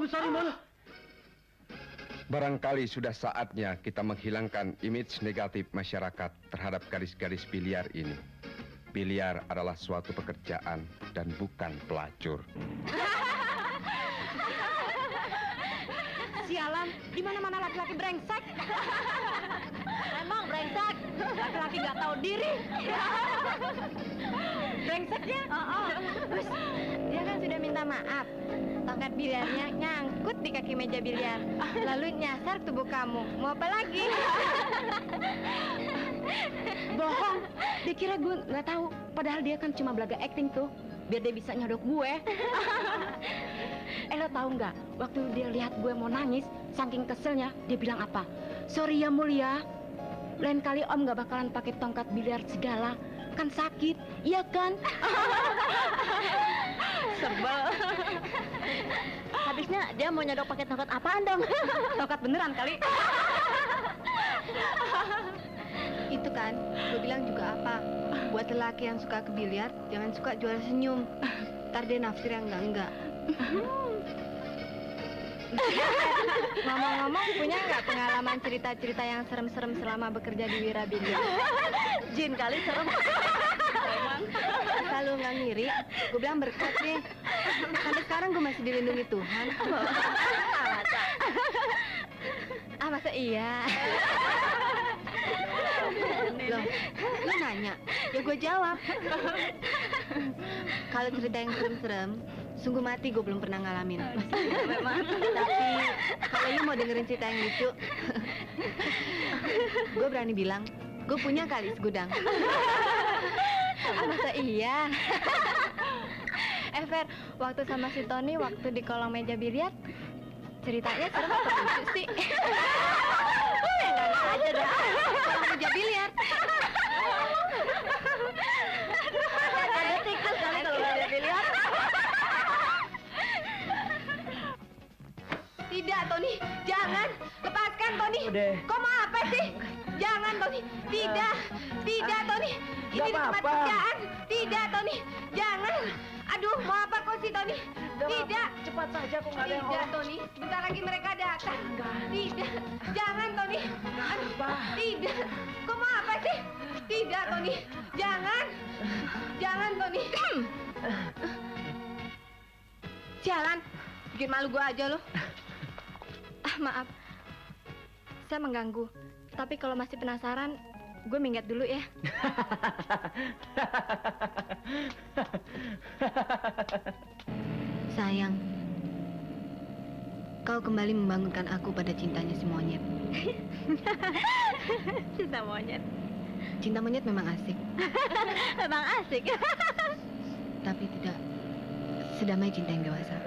Sorry, Mul. Barangkali sudah saatnya kita menghilangkan image negatif masyarakat terhadap gadis-gadis biliar ini. Biliar adalah suatu pekerjaan dan bukan pelacur. Sialan, di mana-mana laki-laki brengsek. Emang brengsek, laki-laki nggak tahu diri. Brengseknya? Terus, dia kan sudah minta maaf. Tongkat biliarnya nyangkut di kaki meja biliar, lalu nyasar tubuh kamu. Mau apa lagi? Bohong, dia kira gue nggak tahu. Padahal dia kan cuma belaga acting tuh, biar dia bisa nyodok gue. Lo tahu nggak? Waktu dia lihat gue mau nangis, saking keselnya, dia bilang apa? Sorry ya Mulia, lain kali Om nggak bakalan pakai tongkat biliar segala, kan sakit, iya kan? Sebel. Habisnya dia mau nyodok pakai tongkat apaan dong? Tongkat beneran kali. Itu kan, gue bilang juga apa? Buat lelaki yang suka ke biliar, jangan suka jual senyum. Ntar dia nafsir yang enggak. Ngomong-ngomong, punya nggak pengalaman cerita-cerita yang serem-serem selama bekerja di Wira Biliar? Jin kali serem. Emang. Kalau nggak ngiri, gue bilang berkat nih. Sampai sekarang gue masih dilindungi Tuhan. Masa iya? Loh, lu nanya, ya gue jawab. Kalau cerita yang serem-serem, sungguh mati gue belum pernah ngalamin. Memang. Tapi kalau lu mau dengerin cerita yang lucu, gue berani bilang, gue punya kali segudang. Masa iya? Fer, waktu sama si Tony, waktu di kolong meja biliar, ceritanya serem apa lucu sih? Enak aja dah. Kolong meja biliar. Ada tikus kali kalau meja biliar. Tidak, Tony, jangan. Lepaskan, Tony. Udah. Kau mau apa sih? Jangan, Tony. Tidak, Tony. Ini tempat kerjaan. Tidak, Tony. Jangan. Aduh, mau apa kau sih, Tony? Tidak. Cepat saja, kok nggak ada yang Tidak, Tony. Sebentar lagi mereka datang. Tidak. Jangan, Tony. Aduh, tidak. Kau mau apa sih? Tidak, Tony. Jangan. Jangan, Tony. Sialan. Bikin malu gua aja lo. Maaf, saya mengganggu. Tapi kalau masih penasaran, gue minggat dulu ya. Sayang, kau kembali membangunkan aku pada cintanya si monyet. Cinta monyet. Cinta monyet memang asik, Memang asik. tapi tidak sedamai cinta yang dewasa.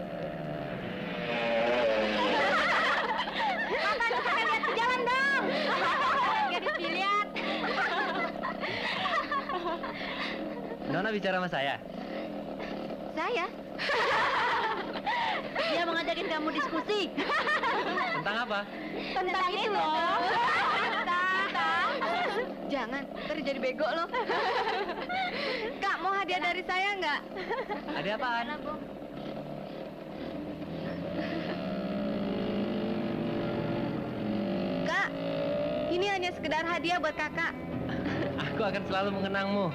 Jalan dong. Gadis biliar. Nona bicara sama saya. Saya? Dia mau ngajakin kamu diskusi. Tentang apa? Tentang itu loh. Jangan, ntar jadi bego lo. Kak, mau hadiah dari saya nggak? Ada apaan? Kak, ini hanya sekedar hadiah buat kakak. Aku akan selalu mengenangmu.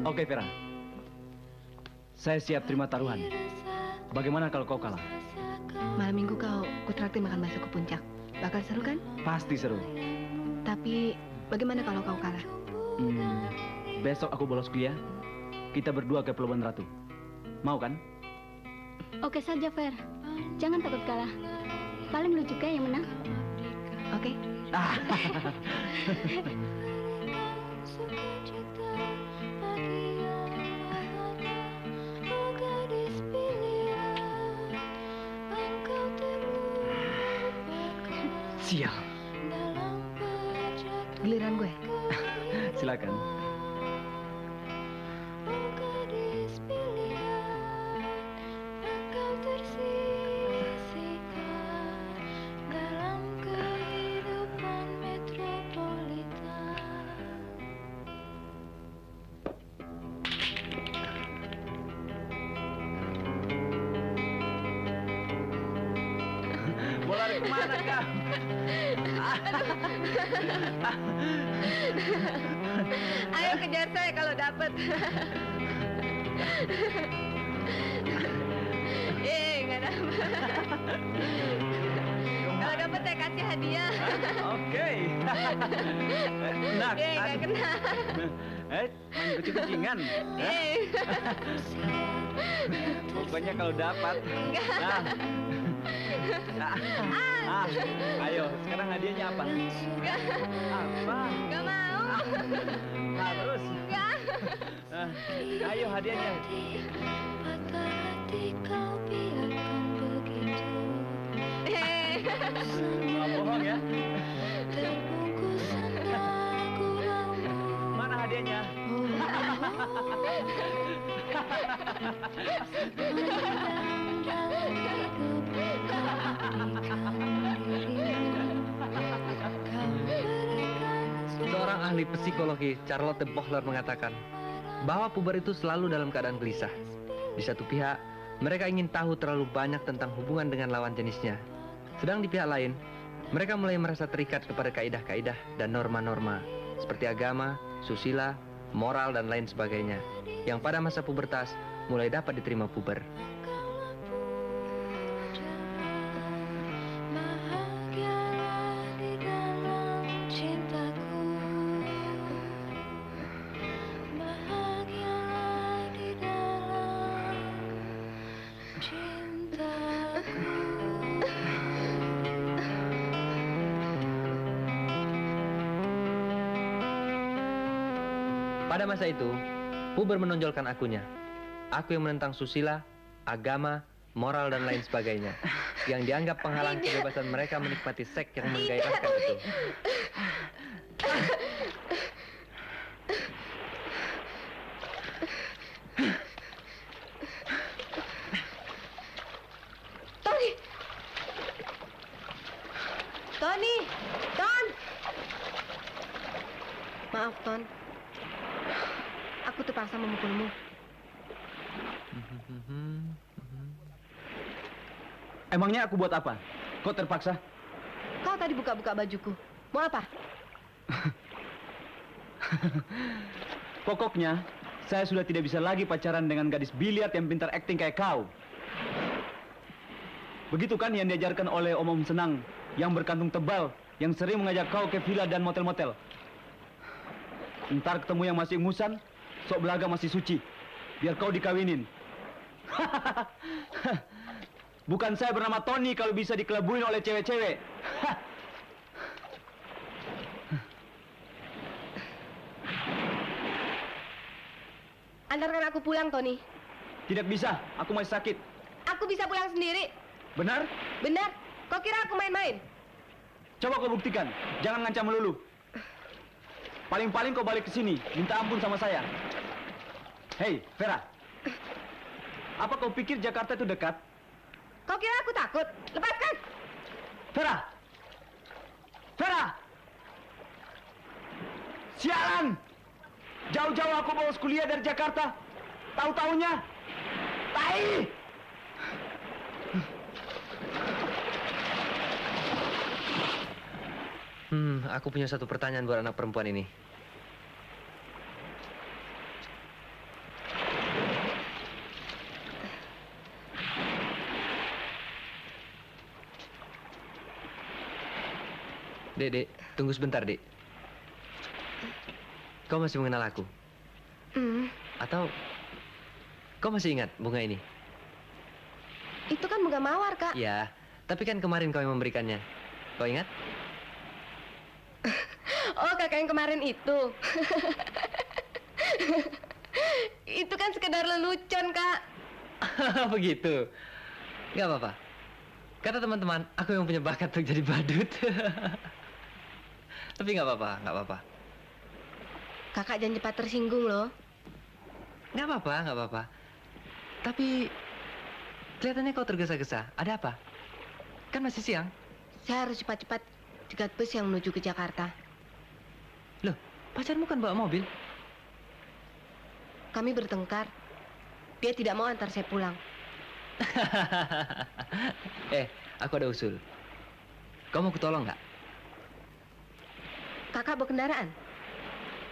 Oke, Vera. Saya siap terima taruhan. Bagaimana kalau kau kalah? Malam minggu kau traktir makan bakso ke puncak. Bakal seru kan? Pasti seru. Tapi bagaimana kalau kau kalah? Besok aku bolos kuliah. Kita berdua ke Pelabuhan Ratu. Mau kan? Oke saja, Fer. Jangan takut kalah. Paling lu juga yang menang. Oke. Sial. Giliran gue. Silakan. kemana kau? Ayo kejar saya kalau dapat. Nggak dapat. Kalau dapat saya kasih hadiah. Oke. Nak, Nggak kena. main kucing-kucingan. Pokoknya kalau dapat. Nah. Ayo, sekarang hadiahnya apa? Apa? Nggak mau. Harus. Nggak. Ayo hadiahnya. Nggak bohong ya. Mana hadiahnya? Seorang ahli psikologi, Charlotte Bohler, mengatakan bahwa puber itu selalu dalam keadaan gelisah. Di satu pihak, mereka ingin tahu terlalu banyak tentang hubungan dengan lawan jenisnya. Sedang di pihak lain, mereka mulai merasa terikat kepada kaidah-kaidah dan norma-norma seperti agama, susila, moral, dan lain sebagainya yang pada masa pubertas mulai dapat diterima puber. Pada masa itu, puber menonjolkan akunya. Aku yang menentang susila, agama, moral, dan lain sebagainya. Yang dianggap penghalang kebebasan mereka menikmati seks yang menggairahkan itu. Tony! Tony! Ton! Maaf, Ton. Aku terpaksa memukulmu. Emangnya aku buat apa? Kok terpaksa? Kau tadi buka-buka bajuku. Mau apa? Pokoknya, saya sudah tidak bisa lagi pacaran dengan gadis biliar yang pintar acting kayak kau. Begitu kan yang diajarkan oleh Om Senang, yang berkantung tebal, yang sering mengajak kau ke villa dan motel-motel. Ntar ketemu yang masih ingusan, sok belaga masih suci. Biar kau dikawinin. Bukan saya bernama Tony kalau bisa dikelabuin oleh cewek-cewek. Antarkan aku pulang, Tony. Tidak bisa, aku masih sakit. Aku bisa pulang sendiri. Benar? Benar? Kau kira aku main-main? Coba kau buktikan. Jangan ngancam melulu. Paling-paling kau balik ke sini, minta ampun sama saya. Hei, Vera. Apa kau pikir Jakarta itu dekat? Kau kira aku takut? Lepaskan! Vera! Vera! Sialan! Jauh-jauh aku bawa kuliah dari Jakarta. Tahu-taunya. Tai! Aku punya satu pertanyaan buat anak perempuan ini. Dek, tunggu sebentar, Dek. Kau masih mengenal aku? Atau kau masih ingat bunga ini? Itu kan bunga mawar, Kak. Iya, tapi kan kemarin kau yang memberikannya. Kau ingat? Oh, kakak yang kemarin itu. Itu kan sekedar lelucon, Kak. Begitu. Gak apa-apa. Kata teman-teman, aku yang punya bakat untuk jadi badut. Tapi nggak apa-apa, nggak apa-apa. Kakak jangan cepat tersinggung loh. Nggak apa-apa, nggak apa-apa. Tapi kelihatannya kau tergesa-gesa. Ada apa? Kan masih siang. Saya harus cepat-cepat cegat bus yang menuju ke Jakarta. Loh, pacarmu kan bawa mobil. Kami bertengkar. Dia tidak mau antar saya pulang. Aku ada usul. Kau mau kutolong nggak? Kakak bawa kendaraan?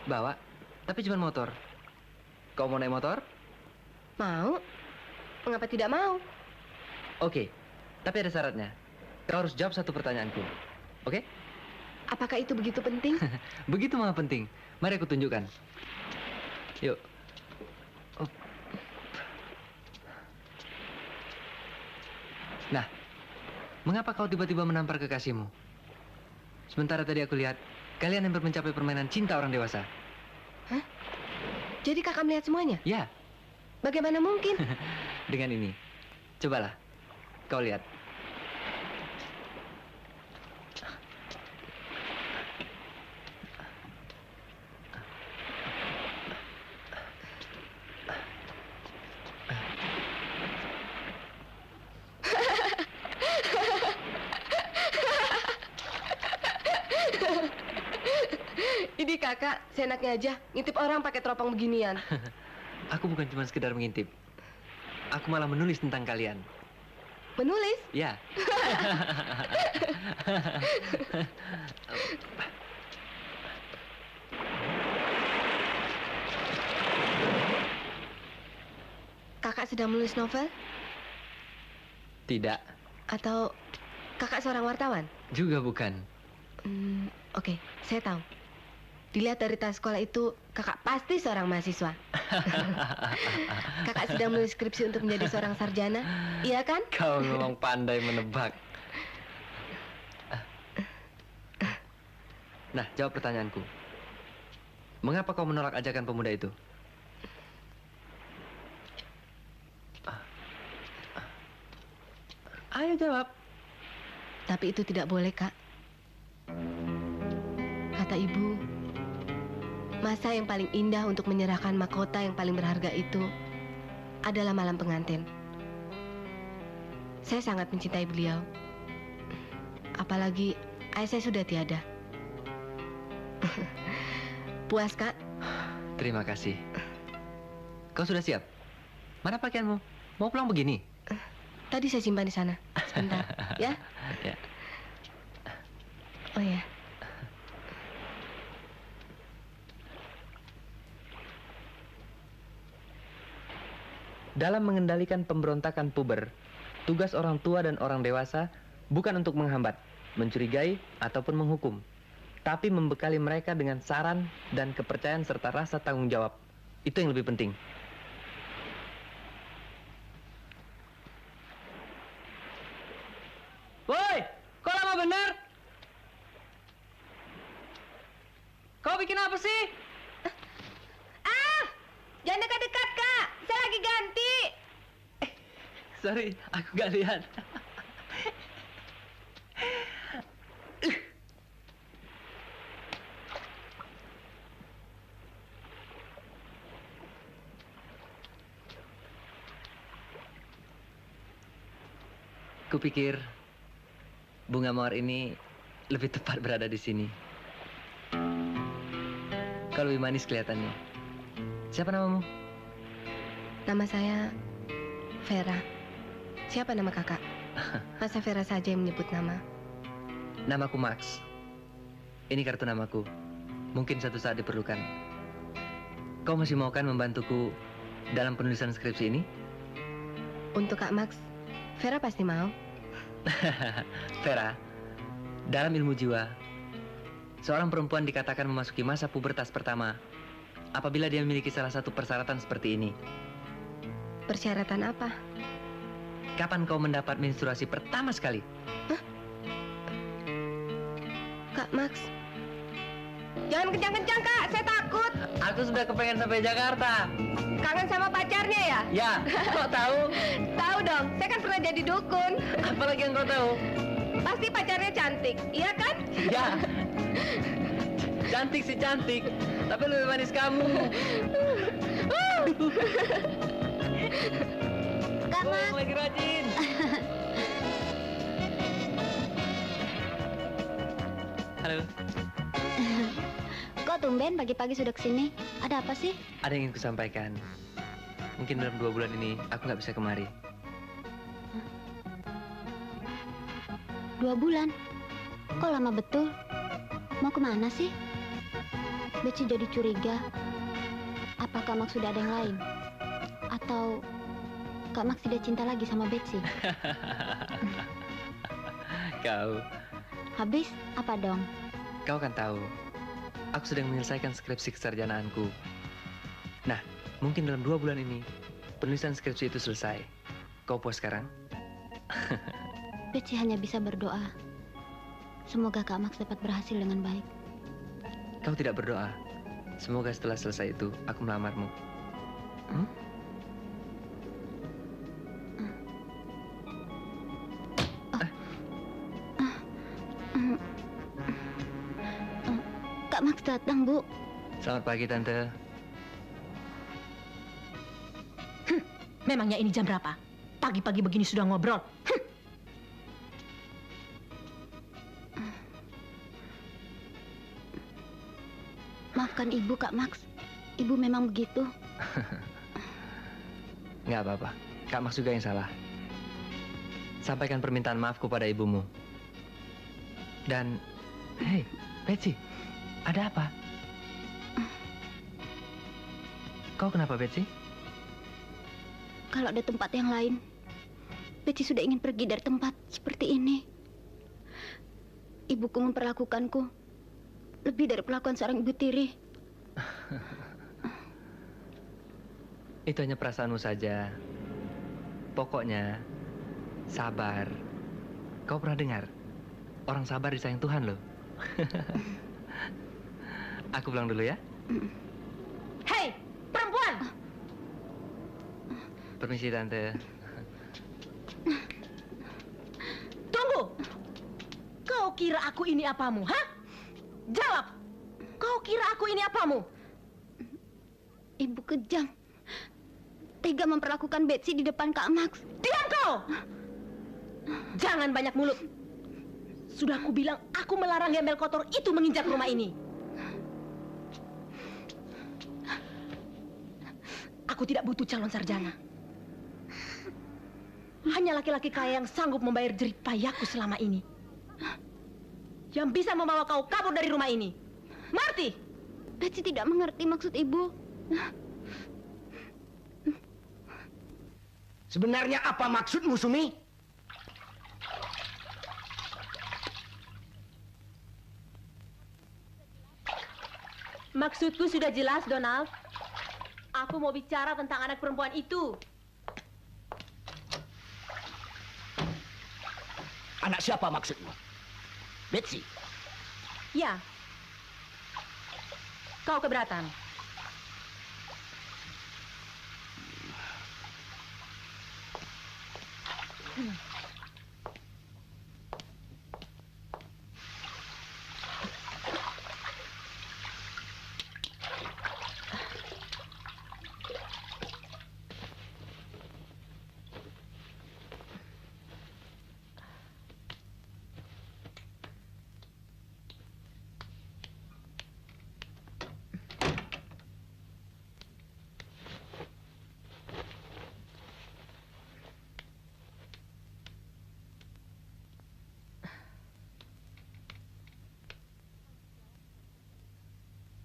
Bawa, tapi cuma motor. Kau mau naik motor? Mau? Mengapa tidak mau? Oke, tapi ada syaratnya. Kau harus jawab satu pertanyaanku. Oke? Apakah itu begitu penting? Begitu mah penting. Mari aku tunjukkan. Yuk. Oh. Nah, mengapa kau tiba-tiba menampar kekasihmu? Sementara tadi aku lihat, kalian hampir mencapai permainan cinta orang dewasa. Hah? Jadi kakak melihat semuanya? Ya, Bagaimana mungkin? dengan ini. Cobalah, kau lihat. Ini kakak, seenaknya aja ngintip orang pakai teropong beginian. Aku bukan cuma sekedar mengintip. Aku malah menulis tentang kalian. Menulis? Ya. Kakak sedang menulis novel? Tidak, Atau kakak seorang wartawan? juga bukan. Oke, saya tahu. Dilihat dari tas sekolah itu, kakak pasti seorang mahasiswa. Kakak sedang menulis skripsi untuk menjadi seorang sarjana, iya kan? Kau memang pandai menebak. Nah, jawab pertanyaanku. Mengapa kau menolak ajakan pemuda itu? Ayo jawab. Tapi itu tidak boleh, Kak. Kata ibu, masa yang paling indah untuk menyerahkan mahkota yang paling berharga itu adalah malam pengantin. Saya sangat mencintai beliau. Apalagi ayah saya sudah tiada. Puas, Kak? Terima kasih. Kau sudah siap? Mana pakaianmu? Mau pulang begini? Tadi saya simpan di sana. Sebentar, ya? Ya. Oh ya. Dalam mengendalikan pemberontakan puber, tugas orang tua dan orang dewasa bukan untuk menghambat, mencurigai, ataupun menghukum, tapi membekali mereka dengan saran dan kepercayaan serta rasa tanggung jawab. Itu yang lebih penting. Woi, kok lama bener? Kau bikin apa sih? Jangan dekat-dekat, Kak. Saya lagi ganti. Sorry, aku gak lihat. Kupikir bunga mawar ini lebih tepat berada di sini. Kau lebih manis kelihatannya. Siapa namamu? Nama saya Vera. Siapa nama kakak? Masa Vera saja yang menyebut nama? Namaku Max. Ini kartu namaku. Mungkin suatu saat diperlukan. Kau masih mau kan membantuku dalam penulisan skripsi ini? Untuk Kak Max, Vera pasti mau. Vera, dalam ilmu jiwa, seorang perempuan dikatakan memasuki masa pubertas pertama apabila dia memiliki salah satu persyaratan seperti ini. Persyaratan apa? Kapan kau mendapat menstruasi pertama sekali? Kak Max, jangan kencang-kencang, Kak. Saya takut. Aku sudah kepengen sampai Jakarta. Kangen sama pacarnya ya? Ya, kau tahu? Tahu dong, saya kan pernah jadi dukun. Apalagi yang kau tahu? Pasti pacarnya cantik, iya kan? Ya, cantik sih cantik, tapi lebih manis kamu. Kak Max, Lagi rajin. Halo, kok tumben pagi-pagi sudah kesini? Ada apa sih? ada yang ingin kusampaikan. Mungkin dalam 2 bulan ini aku nggak bisa kemari. 2 bulan? Kok lama betul? Mau kemana sih? Betsy jadi curiga. Apa Kak Max sudah ada yang lain? Atau Kak Max tidak cinta lagi sama Betsy? Kau, Habis apa dong? kau kan tahu, aku sedang menyelesaikan skripsi kesarjanaanku. Nah, mungkin dalam 2 bulan ini, penulisan skripsi itu selesai. Kau puas sekarang? Betsy hanya bisa berdoa. Semoga Kak Max dapat berhasil dengan baik. Kau tidak berdoa. Semoga setelah selesai itu, aku melamarmu. Hmm? Kak Max datang, Bu. Selamat pagi, Tante. Memangnya ini jam berapa? Pagi-pagi begini sudah ngobrol. Maafkan Ibu, Kak Max. Ibu memang begitu. Nggak apa-apa. Kak Max juga yang salah. Sampaikan permintaan maafku pada ibumu. Dan, hei, Betsy, ada apa? Kau kenapa, Betsy? Kalau ada tempat yang lain, Betsy sudah ingin pergi dari tempat seperti ini. Ibuku memperlakukanku lebih dari perlakuan seorang ibu tiri. Itu hanya perasaanmu saja. Pokoknya, sabar. Kau pernah dengar? Orang sabar disayang Tuhan loh. Aku pulang dulu ya. Hei, perempuan! Permisi, Tante. Tunggu! Kau kira aku ini apamu, hah? Jawab! Kau kira aku ini apamu? Ibu kejam. Tega memperlakukan Betsy di depan Kak Max. Diam kau! Jangan banyak mulut. Sudah aku bilang aku melarang gembel kotor itu menginjak rumah ini. Aku tidak butuh calon sarjana. Hanya laki-laki kaya yang sanggup membayar jerih payahku selama ini. Yang bisa membawa kau kabur dari rumah ini. Mengerti? Betsy tidak mengerti maksud Ibu. Sebenarnya apa maksudmu, Sumi? Maksudku sudah jelas, Donald. Aku mau bicara tentang anak perempuan itu. Anak siapa maksudmu? Betsy? Ya. Kau keberatan?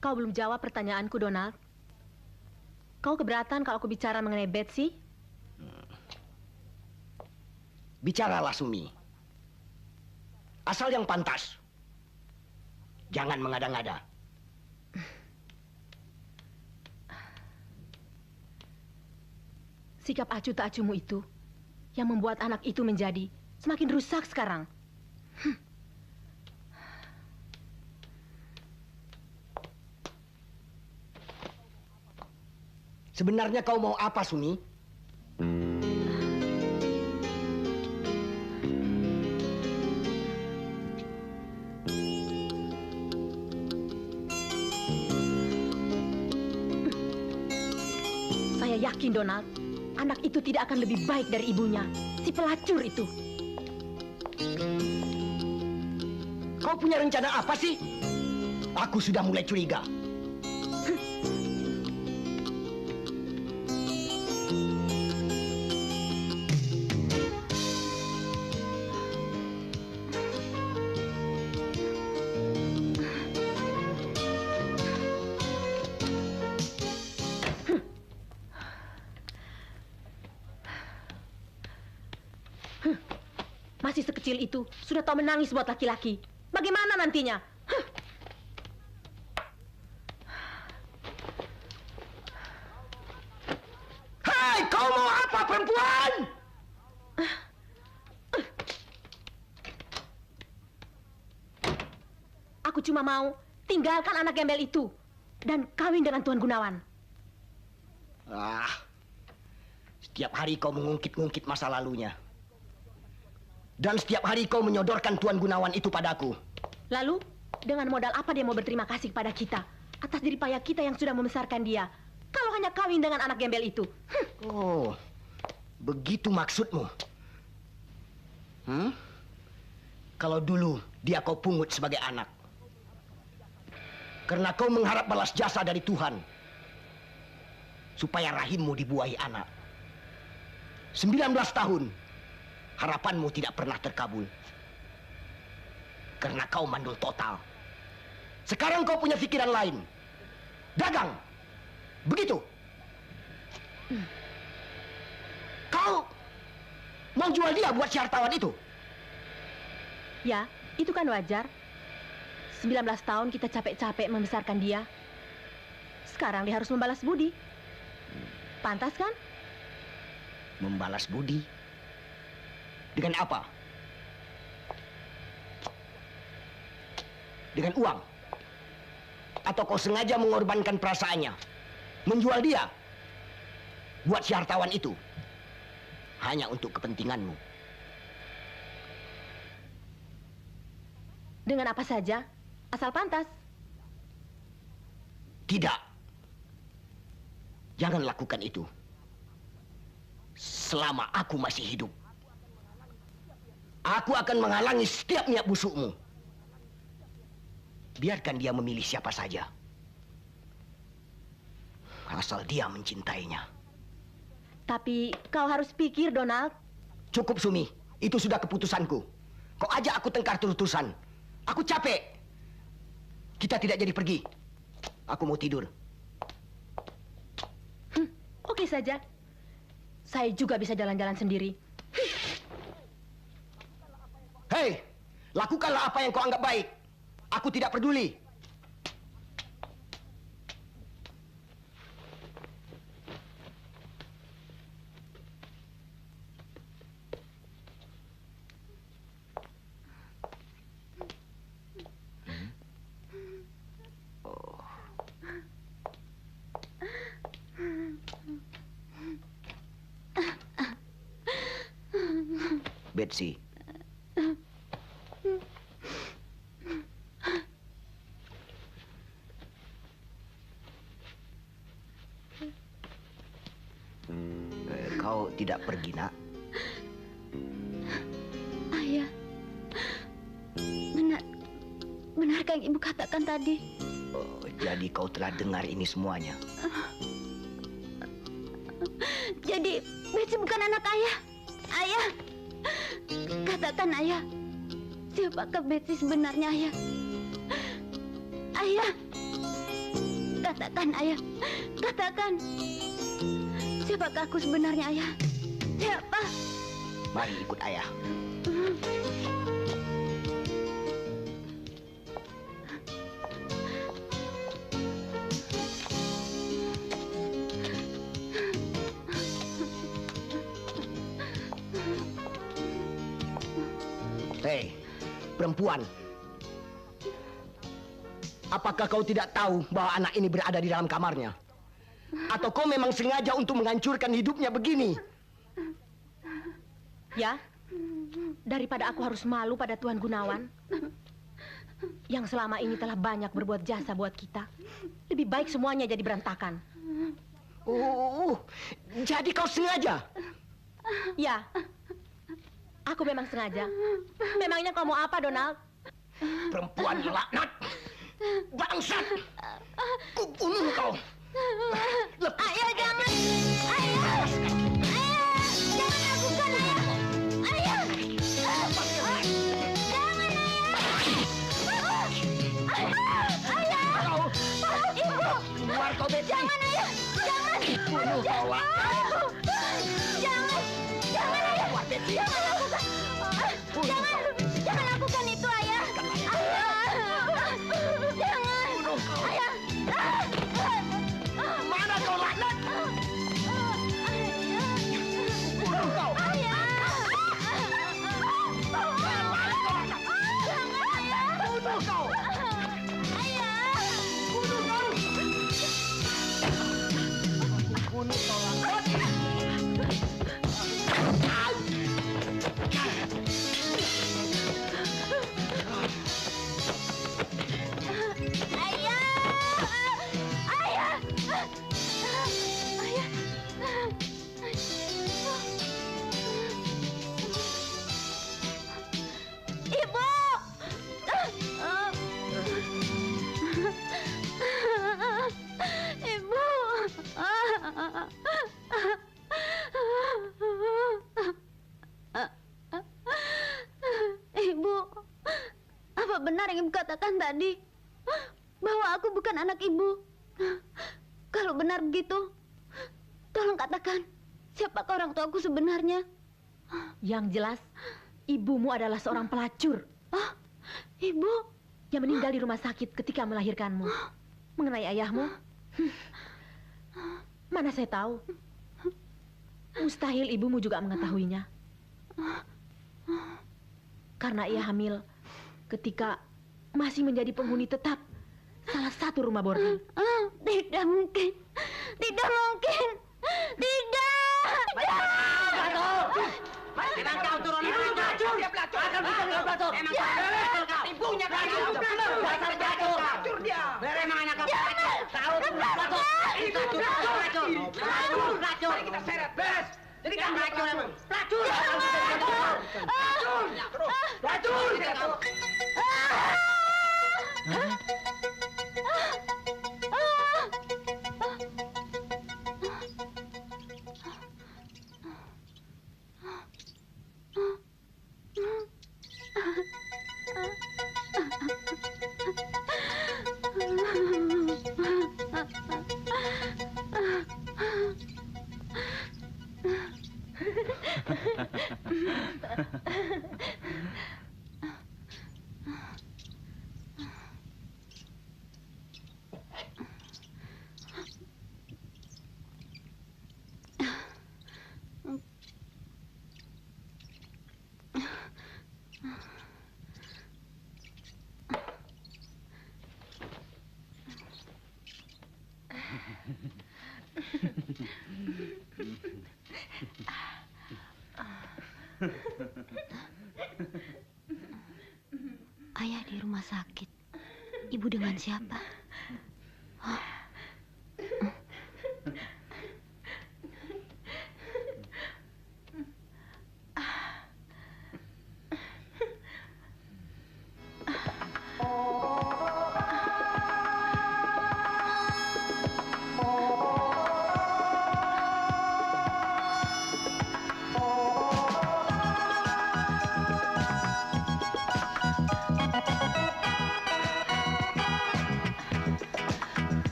Kau belum jawab pertanyaanku, Donald. Kau keberatan kalau aku bicara mengenai Betsy? Bicaralah, Sumi. Asal yang pantas. Jangan mengada-ngada. Sikap acuh tak acuhmu itu yang membuat anak itu menjadi semakin rusak sekarang. Sebenarnya kau mau apa, Sumi? Saya yakin, Donald, anak itu tidak akan lebih baik dari ibunya, si pelacur itu. Kau punya rencana apa sih? Aku sudah mulai curiga. Masih sekecil itu, sudah tahu menangis buat laki-laki. Bagaimana nantinya? Hai, kau mau apa, perempuan? Aku cuma mau tinggalkan anak gembel itu dan kawin dengan Tuan Gunawan. Setiap hari kau mengungkit-ungkit masa lalunya. Dan setiap hari kau menyodorkan Tuan Gunawan itu padaku. Lalu, dengan modal apa dia mau berterima kasih kepada kita atas jerih payah kita yang sudah membesarkan dia? Kalau hanya kawin dengan anak gembel itu. Oh, begitu maksudmu? Kalau dulu dia kau pungut sebagai anak. Karena kau mengharap balas jasa dari Tuhan. Supaya rahimmu dibuahi anak. 19 tahun. Harapanmu tidak pernah terkabul. Karena kau mandul total. Sekarang kau punya pikiran lain. Dagang. Begitu. Kau mau jual dia buat si hartawan itu? Ya, itu kan wajar. 19 tahun kita capek-capek membesarkan dia. Sekarang dia harus membalas budi. Pantas kan? Membalas budi? Dengan apa? Dengan uang? Atau kau sengaja mengorbankan perasaannya? Menjual dia? Buat si hartawan itu? Hanya untuk kepentinganmu? Dengan apa saja, asal pantas. Tidak. Jangan lakukan itu. Selama aku masih hidup. Aku akan menghalangi setiap niat busukmu. Biarkan dia memilih siapa saja. Asal dia mencintainya. Tapi kau harus pikir, Donald. Cukup, Sumi. Itu sudah keputusanku. Kau ajak aku tengkar terus-terusan. Aku capek. Kita tidak jadi pergi. Aku mau tidur. Oke saja. Saya juga bisa jalan-jalan sendiri. Hei, lakukanlah apa yang kau anggap baik. Aku tidak peduli. Betsy. Kau tidak pergi, nak? Ayah, benarkah yang ibu katakan tadi? Oh, jadi kau telah dengar ini semuanya? Jadi Betsy bukan anak ayah? Ayah, katakan ayah, siapakah Betsy sebenarnya ayah? Ayah, katakan ayah, katakan. Siapakah aku sebenarnya ayah? Siapa? Mari ikut ayah. Hei, perempuan. Apakah kau tidak tahu bahwa anak ini berada di dalam kamarnya? Atau kau memang sengaja untuk menghancurkan hidupnya begini? Ya, daripada aku harus malu pada Tuan Gunawan yang selama ini telah banyak berbuat jasa buat kita, lebih baik semuanya jadi berantakan. Jadi kau sengaja? Ya, aku memang sengaja. Memangnya kau mau apa, Donald? Perempuan laknat! Bangsat! Kubunuh kau! Ayah, jangan! Ayah! Ayah! Jangan lakukan, ayah! Ayah! Jangan, ayah! Ayah! Ibu! Keluar kau, Betsy! Jangan, ayah! Jangan! Bunuh kau! Jangan! Jangan, ayah! Keluar, Betsy! Jangan lakukan! Ibu! Ibu! Ibu, apa benar yang ibu katakan tadi? Bahwa aku bukan anak ibu? Kalau benar begitu, tolong katakan, siapakah orang tuaku sebenarnya? Yang jelas, ibumu adalah seorang pelacur. Oh, ibu? Yang meninggal di rumah sakit ketika melahirkanmu. Mengenai ayahmu, mana saya tahu. Mustahil ibumu juga mengetahuinya. Karena ia hamil ketika masih menjadi penghuni tetap salah satu rumah boarding. Tidak mungkin. Tidak mungkin. Tidak. Memang kau turun pelacur. Dia pelacur. Akan bukan kau pelacur. Memang kau. Ibunya pelacur. Dasar pelacur dia. Memang anak kau pelacur. Kau pelacur. Ini pelacur. Pelacur. Mari kita seret. Beres. Jadi kan pelacur emang. Pelacur. Pelacur. Pelacur. Ayah di rumah sakit. Ibu dengan siapa?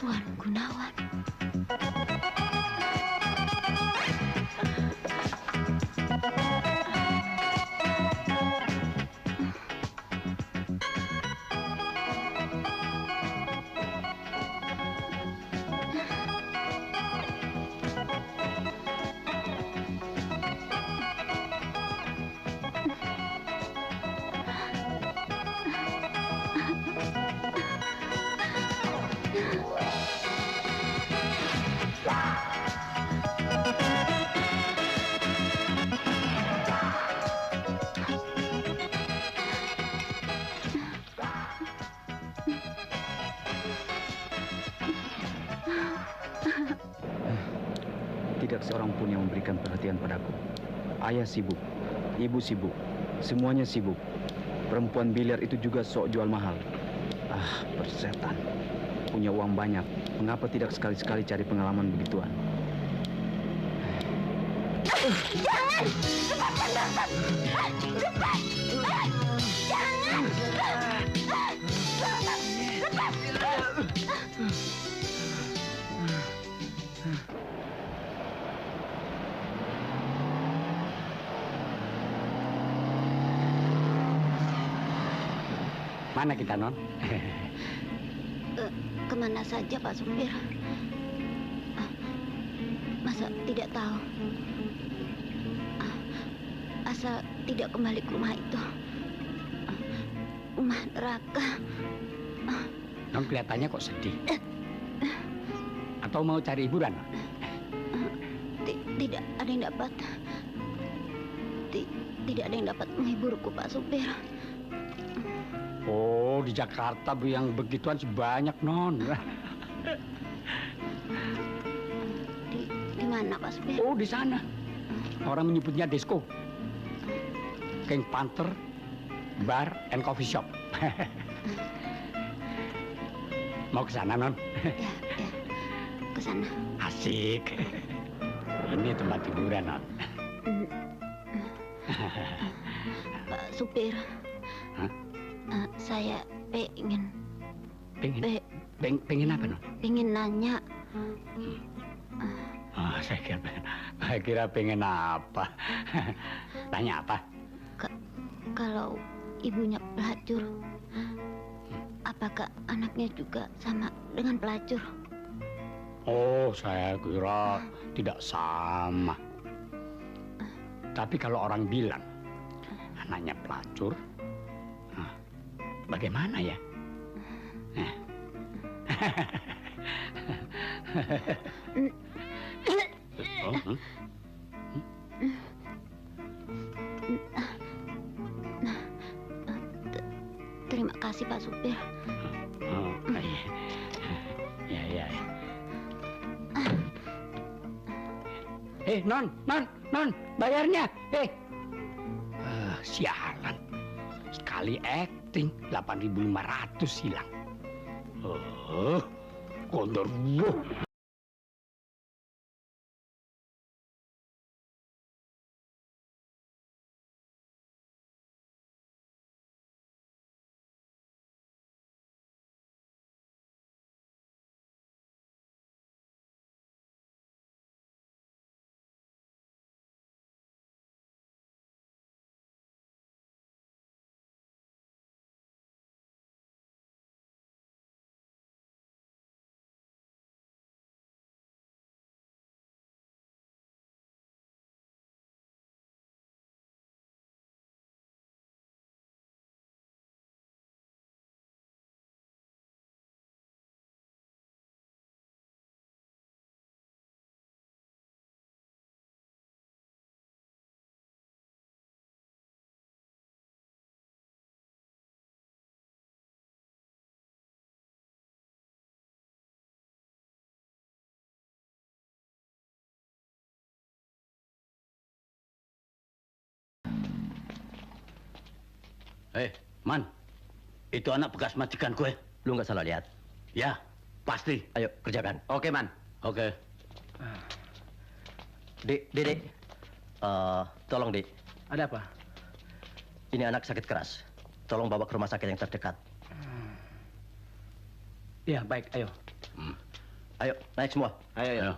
Tuan Gunawan. Tidak seorang pun yang memberikan perhatian padaku. Ayah sibuk, ibu sibuk, semuanya sibuk. Perempuan biliar itu juga sok jual mahal. Ah, persetan. Punya uang banyak, mengapa tidak sekali-sekali cari pengalaman begituan? Jangan! Lepaskan Dokter! Lepas! Jangan! Lepas! Mana kita, Non? Kemana saja, Pak Supir? Masa tidak tahu? Asal tidak kembali ke rumah itu. Rumah neraka. Non kelihatannya kok sedih. Atau mau cari hiburan? Tidak ada yang dapat. Tidak ada yang dapat menghiburku, Pak Supir. Oh, di Jakarta yang begituan sebanyak, Non. Di mana, Pak Supir? Oh, di sana. Orang menyebutnya disco. King Panther Bar and Coffee Shop. Mau ke sana, Non? Ya, ke sana. Asik. Ini tempat hiburan, Non. Pak supir. Hah? Saya pengen Pengen apa, Non? pengen nanya. Oh, saya kira pengen apa? Tanya apa? Kalau ibunya pelacur, apakah anaknya juga sama dengan pelacur? Oh, saya kira tidak sama. Tapi kalau orang bilang anaknya pelacur, bagaimana ya? Oh, Terima kasih Pak supir. oh, iya. Ya. Non, bayarnya. Sialan. Sekali acting 8.500 hilang. Kondor gua. Man, itu anak bekas majikan gue. Lu nggak salah lihat. Ya, pasti. Ayo, kerjakan. Oke, Man. Oke. Dek. Tolong, Dek. Ada apa? Ini anak sakit keras. Tolong bawa ke rumah sakit yang terdekat. Iya, baik. Ayo. Ayo, naik semua. Ayo.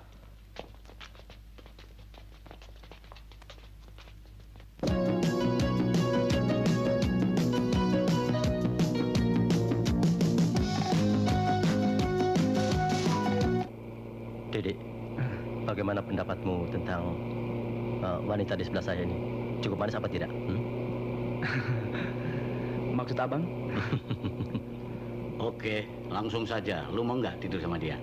Dek, bagaimana pendapatmu tentang wanita di sebelah saya ini? Cukup manis apa tidak? Maksud abang? Oke, langsung saja. Lu mau nggak tidur sama dia?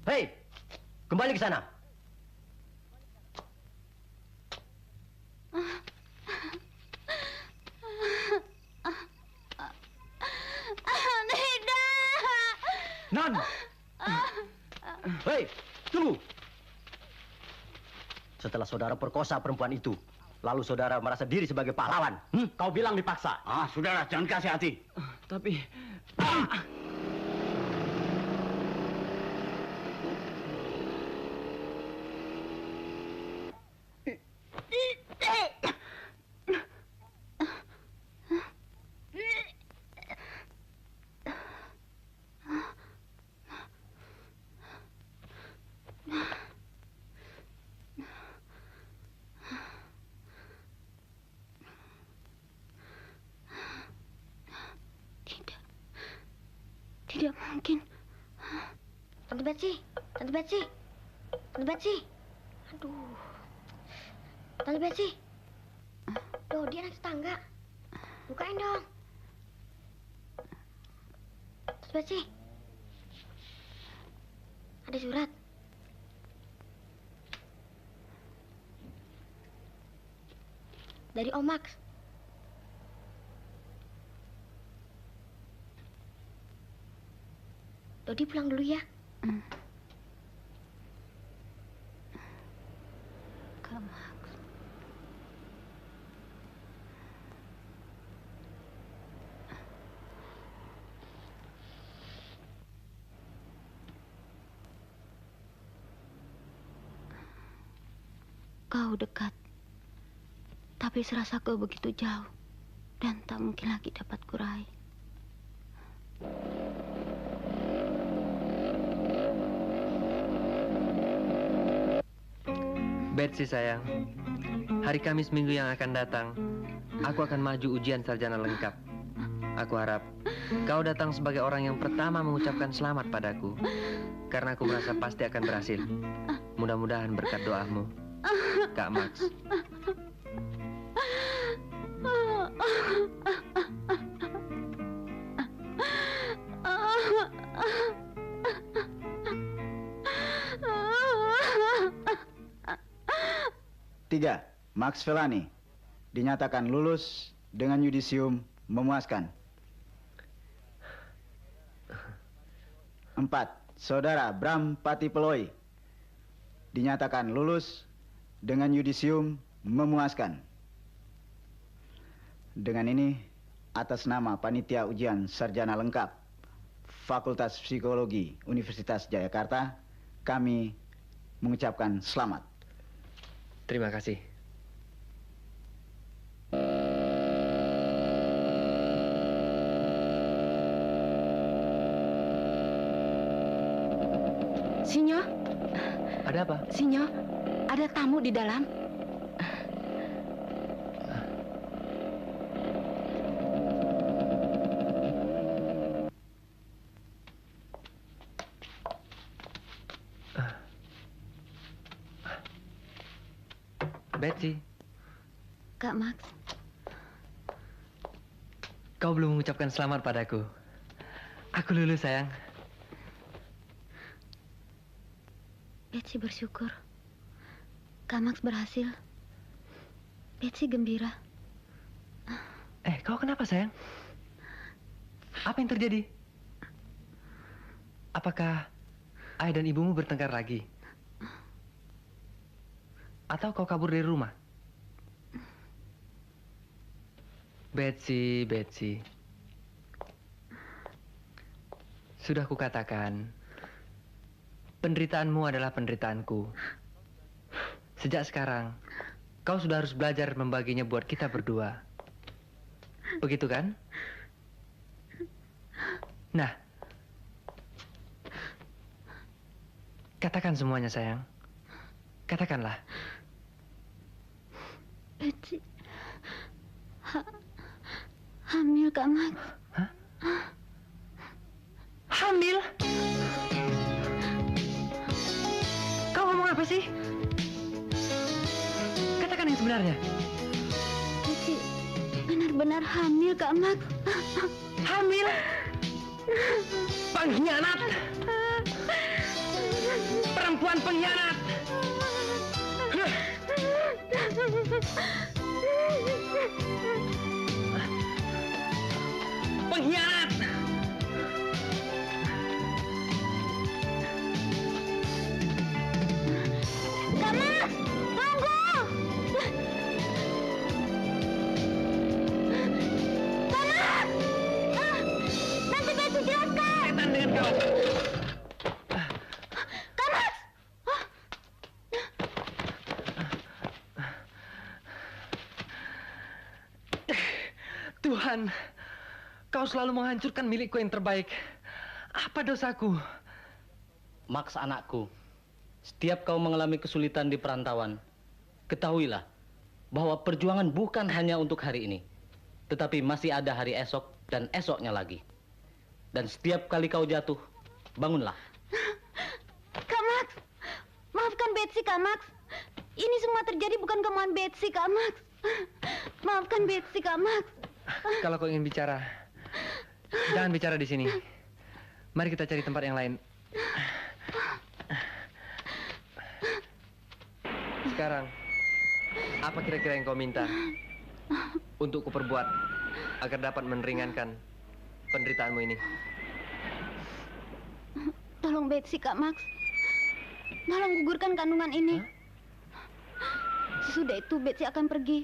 Hei, kembali ke sana. Non! Hei, tunggu. Setelah saudara perkosa perempuan itu, lalu saudara merasa diri sebagai pahlawan. Kau bilang dipaksa. Sudahlah, jangan kasih hati. Tapi... mungkin. Tante Betsy, Tante Betsy, Tante Betsy. Aduh. Tante Betsy. Tuh, dia anak tetangga. Bukain dong. Tante Betsy. Ada surat. Dari Om Max. Dodi pulang dulu ya. Kak Max. Kau dekat, tapi serasa kau begitu jauh dan tak mungkin lagi dapat kurai. Betsy sayang, hari Kamis minggu yang akan datang, aku akan maju ujian sarjana lengkap. Aku harap kau datang sebagai orang yang pertama mengucapkan selamat padaku, karena aku merasa pasti akan berhasil. Mudah-mudahan berkat doamu, Kak Max. Tiga, Max Felani dinyatakan lulus dengan yudisium memuaskan. 4, Saudara Bram Patipeloi dinyatakan lulus dengan yudisium memuaskan. Dengan ini, atas nama Panitia Ujian Sarjana Lengkap Fakultas Psikologi Universitas Jayakarta, kami mengucapkan selamat. Terima kasih. Sinyo? Ada apa? Sinyo, ada tamu di dalam. Betsy, Kak Max, kau belum mengucapkan selamat padaku. Aku lulus, sayang. Betsy bersyukur. Kak Max berhasil. Betsy gembira. Kau kenapa, sayang? Apa yang terjadi? Apakah ayah dan ibumu bertengkar lagi? Atau kau kabur dari rumah? Betsy, Betsy. Sudah kukatakan, penderitaanmu adalah penderitaanku. Sejak sekarang, kau sudah harus belajar membaginya buat kita berdua. Begitu kan? Nah, katakan semuanya, sayang. Katakanlah. Betsy hamil, Kak Max. Hah? Hamil? Kau ngomong apa sih? Katakan yang sebenarnya. Betsy benar-benar hamil, Kak Max. Hamil? Pengkhianat! Perempuan pengkhianat! Pengkhianat! Kak Max, tunggu! Kak Max! Nanti Betsy jelaskan! Setan dengan kau! Kak Max! Tuhan, kau selalu menghancurkan milikku yang terbaik. Apa dosaku? Max, anakku, setiap kau mengalami kesulitan di perantauan, ketahuilah bahwa perjuangan bukan hanya untuk hari ini, tetapi masih ada hari esok dan esoknya lagi. Dan setiap kali kau jatuh, bangunlah. Kak Max, maafkan Betsy, Kak Max. Ini semua terjadi bukan kemauan Betsy, Kak Max. Maafkan Betsy, Kak Max. Kalau kau ingin bicara, jangan bicara di sini. Mari kita cari tempat yang lain. Sekarang, apa kira-kira yang kau minta untuk kuperbuat agar dapat meringankan penderitaanmu ini? Tolong Betsy, Kak Max. Tolong gugurkan kandungan ini. Sesudah itu Betsy akan pergi.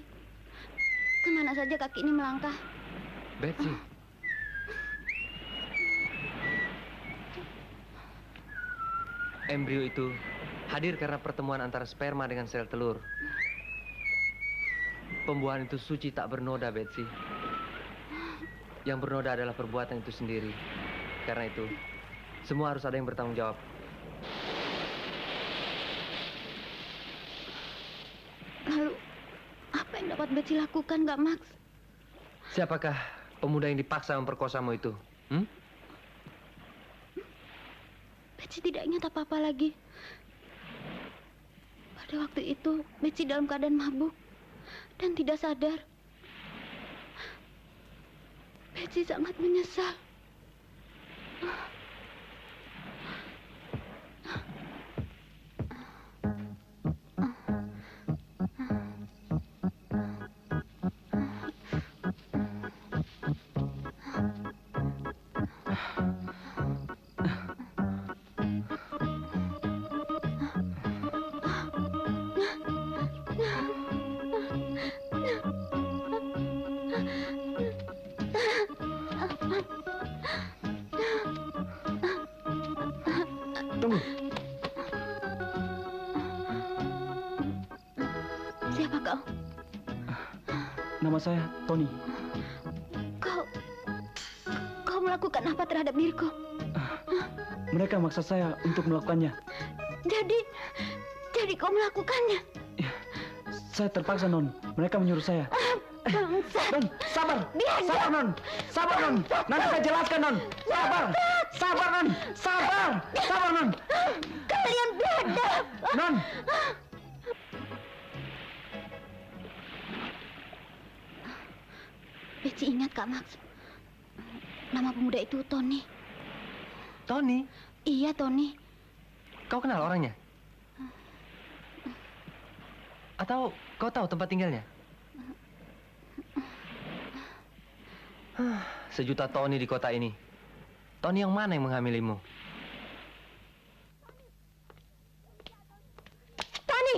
Kemana saja kaki ini melangkah. Betsy. Embrio itu hadir karena pertemuan antara sperma dengan sel telur. Pembuahan itu suci tak bernoda, Betsy. Yang bernoda adalah perbuatan itu sendiri. Karena itu, semua harus ada yang bertanggung jawab. Lalu, apa yang dapat Betsy lakukan, Kak Max? Siapakah pemuda yang dipaksa memperkosamu itu? Betsy tidak ingat apa-apa lagi. Pada waktu itu, Betsy dalam keadaan mabuk dan tidak sadar. Betsy sangat menyesal. Tunggu. Siapa kau? Nama saya Tony. Kau melakukan apa terhadap diriku? Mereka maksa saya untuk melakukannya. Jadi kau melakukannya? Saya terpaksa, Non. Mereka menyuruh saya. Bangsa. Non, sabar. Sabar, Non. Sabar, Non. Nanti saya jelaskan, Non. Sabar. Sabar, Non. Sabar. Sabar, Non. Kalian biadab. Non. Betsy ingat, Kak Max. Nama pemuda itu Tony. Tony? Iya, Tony. Kau kenal orangnya? Atau kau tahu tempat tinggalnya? Sejuta Tony di kota ini. Tony yang mana yang menghamilimu? Tony!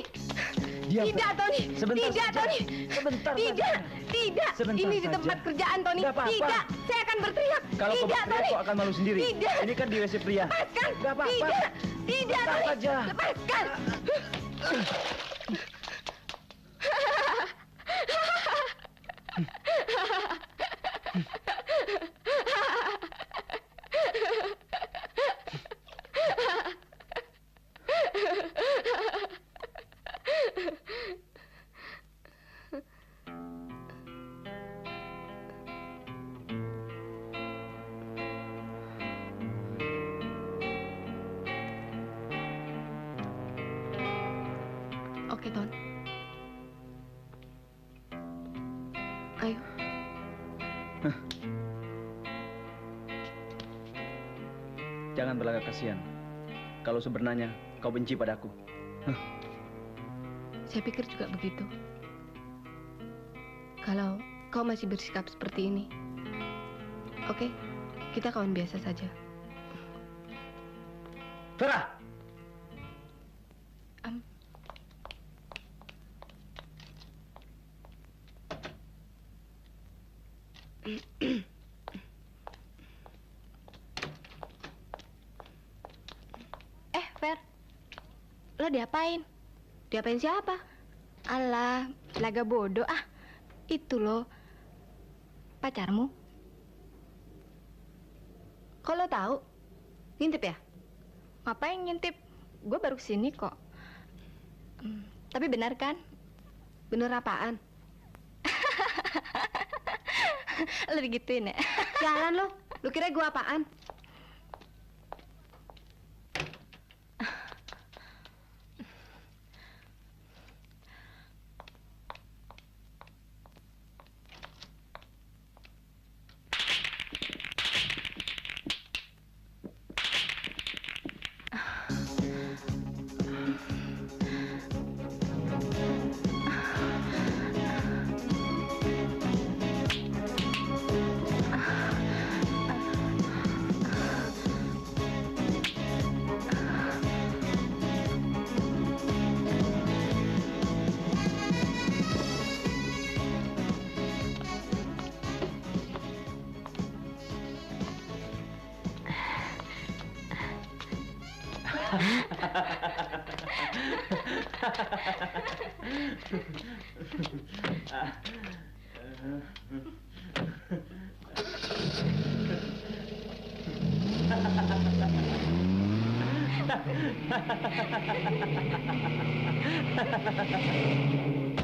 Diam. Tidak, Tony! Sebentar Tidak, saja. Tony! Sebentar Tidak! saja. Tidak! Sebentar Ini di saja. tempat kerjaan, Tony! Nggak apa-apa. Tidak! Saya akan berteriak! Kalau kau tidak, berteriak, Tony! kau akan malu sendiri. Tidak! Ini kan di WC pria. Lepaskan! Nggak apa-apa. Tidak! Tidak, Sebentar Tony! saja. Lepaskan! Oke, Ton. Ayo. Jangan berlagak kasihan. Kalau sebenarnya kau benci padaku. Saya pikir juga begitu. Kalau kau masih bersikap seperti ini, oke, kita kawan biasa saja. Vera! Fer, lo diapain? Diapain siapa? Alah, laga bodoh ah. Itu lo, pacarmu. Kok lo tahu? Ngintip ya? Ngapain ngintip? Gue baru kesini kok. Tapi benar kan? Bener apaan? Lo digituin ya? Jalan lo, Lu kira gua apaan?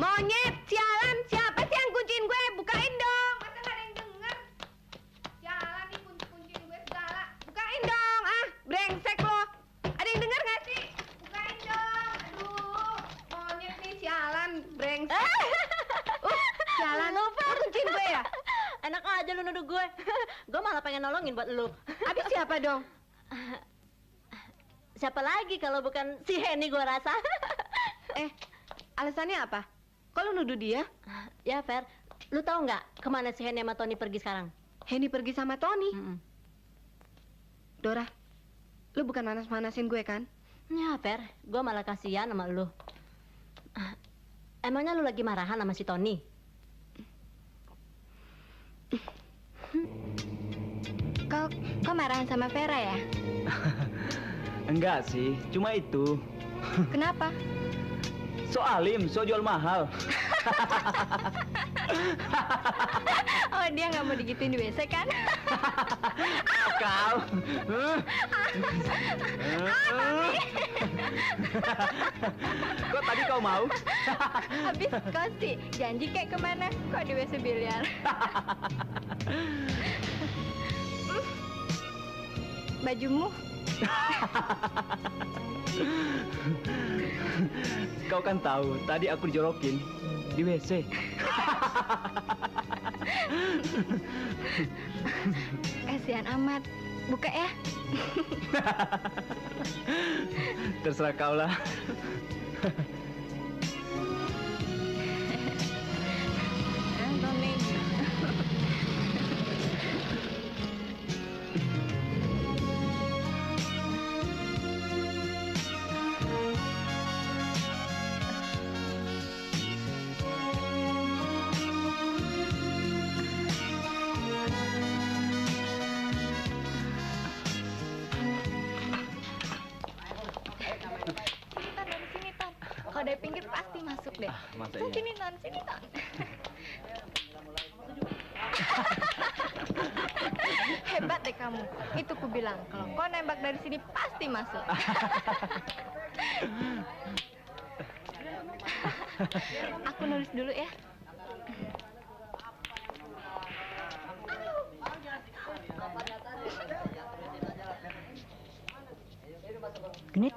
Monyet, sialan, siapa sih yang kunciin gue? Bukain dong, masa nggak ada yang denger? Sialan nih kunciin gue segala. Bukain dong, ah, brengsek lo. Ada yang denger nggak sih? Bukain dong, aduh, monyet nih sialan, brengsek. Sialan, lo kunciin gue ya? Enak aja lu nuduh gue. Gue malah pengen nolongin buat lu. Abis siapa dong? Siapa lagi kalau bukan si Henny gue rasa. Alasannya apa? Kok lu nuduh dia? Ya, Fer. Lu tahu nggak kemana si Henny sama Tony pergi sekarang? Henny pergi sama Tony? Dora, lu bukan manas-manasin gue kan? Ya, Fer. Gue malah kasihan sama lu. Emangnya lu lagi marahan sama si Tony? Kau marahan sama Vera ya? Enggak sih, cuma itu. Kenapa? So alim, so jual mahal. Oh, dia nggak mau digituin di WC kan? Kau. Kok tadi kau mau? Habis kau sih janji kayak kemana? Kok di WC biliar? Bajumu? Kau kan tahu, tadi aku dijorokin di WC. Kasihan amat. Buka ya. Terserah kau lah. Kalau dari pinggir pasti masuk deh. Masa Ton, iya? sini Ton, sini Ton. Hebat deh kamu. Itu ku bilang, kalau kau nembak dari sini pasti masuk. Aku nulis dulu ya. Genit.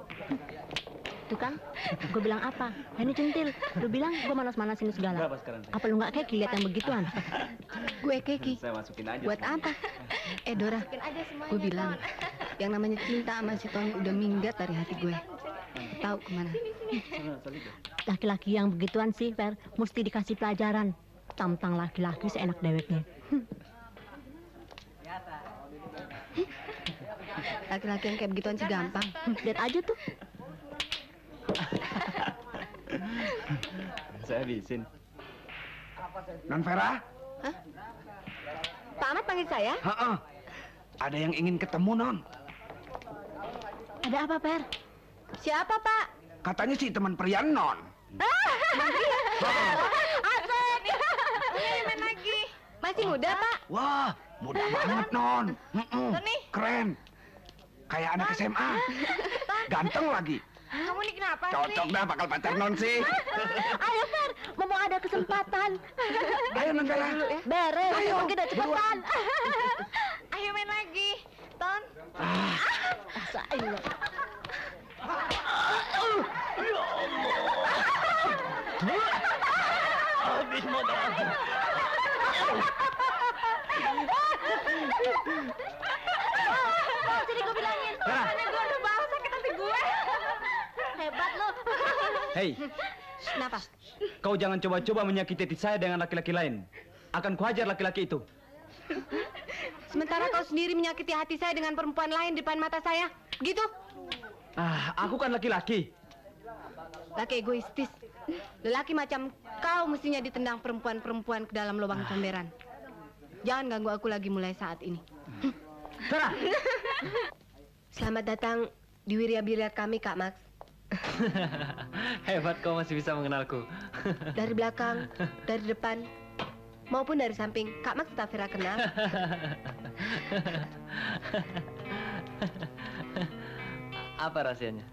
Tuh kan, gue bilang apa? Henny centil. Lu bilang gue manas-manasin segala. Berapa sekarang? Apa lu nggak kayak lihat yang begituan? Gue keki. Saya masukin aja. Buat apa? Dora, Masukin aja semuanya, gue bilang, Ton. yang namanya cinta sama si Tony udah minggat dari hati gue. Tahu kemana? Laki-laki yang begituan sih, Fer, mesti dikasih pelajaran. Tentang laki-laki seenak deweknya. Laki-laki yang kayak begituan sih gampang. Lihat aja tuh. Saya habisin. Non Vera? Hah? Pak Ahmad panggil saya? Heeh. Ada yang ingin ketemu, Non. Ada apa, Per? Siapa, Pak? Katanya sih teman Prian, Non. Asik! Main lagi. Masih muda, Pak? Wah, muda banget, Non. Tony. Keren. Kayak anak SMA. Ganteng lagi. Kamu nih kenapa Cocok dah bakal pacar Non sih. Ayo, Fer, mau ada kesempatan. Ayo, Non Vera. Beres, Ayo, pergi dah cepetan. Ayo main Rasain lo. Habis modal aku. Jadi gue bilangin, makanya gue udah bawa sakit hati gue. Hebat lo. Hei, Kenapa? kau jangan coba-coba menyakiti hati saya dengan laki-laki lain. Akan kuhajar laki-laki itu. Sementara kau sendiri menyakiti hati saya dengan perempuan lain di depan mata saya. Gitu? Aku kan laki-laki. Laki egoistis. Lelaki macam kau mestinya ditendang perempuan-perempuan ke dalam lubang comberan. Jangan ganggu aku lagi mulai saat ini. Sarah! Selamat datang di Wirya Biliar kami, Kak Max. Hebat kau masih bisa mengenalku. Dari belakang, dari depan, maupun dari samping, Kak Max tak Vera kenal. Apa rahasianya?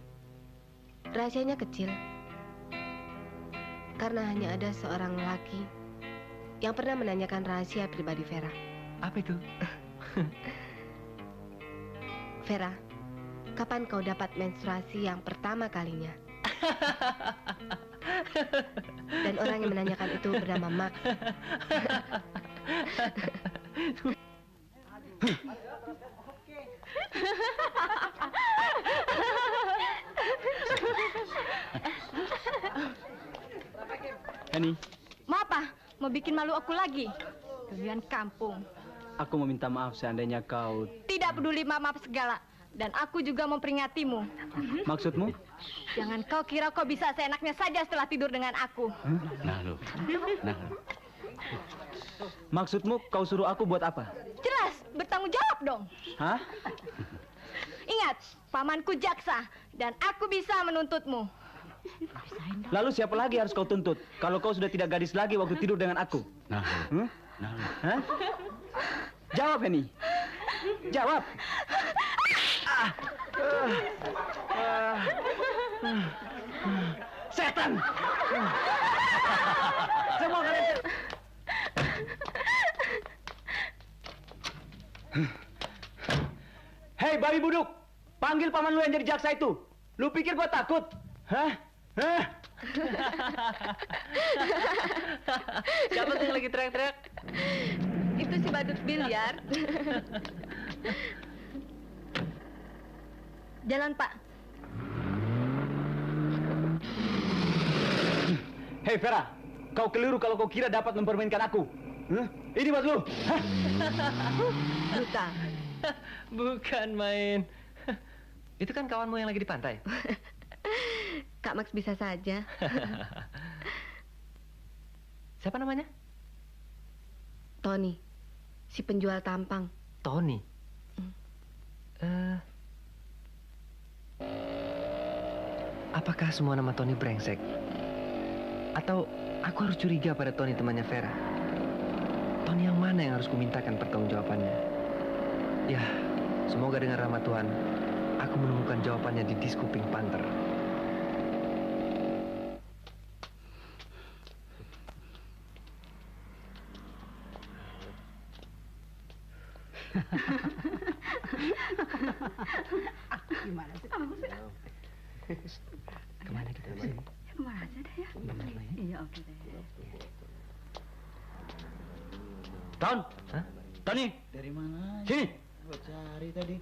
Rahasianya kecil. Karena hanya ada seorang lelaki yang pernah menanyakan rahasia pribadi Vera. Apa itu? Vera, kapan kau dapat menstruasi yang pertama kalinya? Dan orang yang menanyakan itu bernama Max. Henny, Mau apa? Mau bikin malu aku lagi? Kalian kampung. aku mau minta maaf seandainya kau... Tidak peduli maaf segala. Dan aku juga memperingatimu. Maksudmu? Jangan kau kira kau bisa seenaknya saja setelah tidur dengan aku. Nah lu. Maksudmu kau suruh aku buat apa? Jelas, bertanggung jawab dong. Hah? Ingat, pamanku jaksa. Dan aku bisa menuntutmu. Lalu siapa lagi harus kau tuntut? Kalau kau sudah tidak gadis lagi waktu tidur dengan aku. Nah lu. Nah lu. Hah? Jawab, Henny. Jawab. Setan! Semua kalian... Hei, babi buduk! Panggil paman lu yang jadi jaksa itu. Lu pikir gua takut? Hah? Hah? Siapa tuh yang lagi teriak-teriak? Itu si badut biliar. Jalan, Pak. Hei, Vera. Kau keliru kalau kau kira dapat mempermainkan aku. Hah? Ini buat lu. Hah? Buta. Bukan main. Itu kan kawanmu yang lagi di pantai. Kak Max bisa saja. Siapa namanya? Tony, si penjual tampang. Tony. Apakah semua nama Tony brengsek? Atau aku harus curiga pada Tony temannya Vera? Tony yang mana yang harus kumintakan pertanggungjawabannya? Ya, semoga dengan rahmat Tuhan, aku menemukan jawabannya di disco Pink Panther. Gimana sih? Kemana kita sih? Kemana aja deh ya? Iya, oke deh. Ton? Hah? Tony? Dari mana? Sini. Gua cari tadi.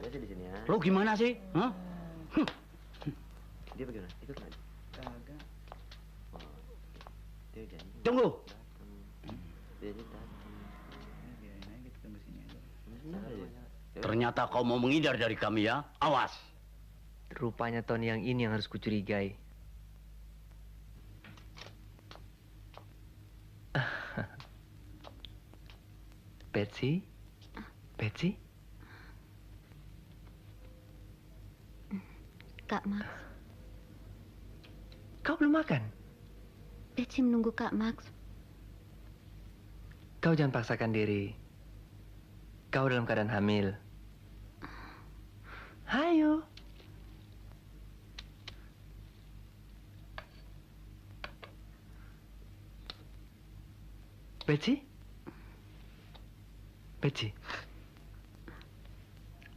Di sini ya. Lu gimana sih? Hah? Dia bagaimana? Ikut nggak? Kagak. Dia janji. Tunggu. Dia datang. Biarin aja kita tunggu sini aja. Ternyata kau mau menghindar dari kami ya? Awas. Rupanya Tony yang ini yang harus kucurigai. Betsy? Betsy? Kak Max, Kau belum makan? Betsy menunggu Kak Max. Kau jangan paksakan diri. Kau dalam keadaan hamil. Hayo. Betsy? Betsy,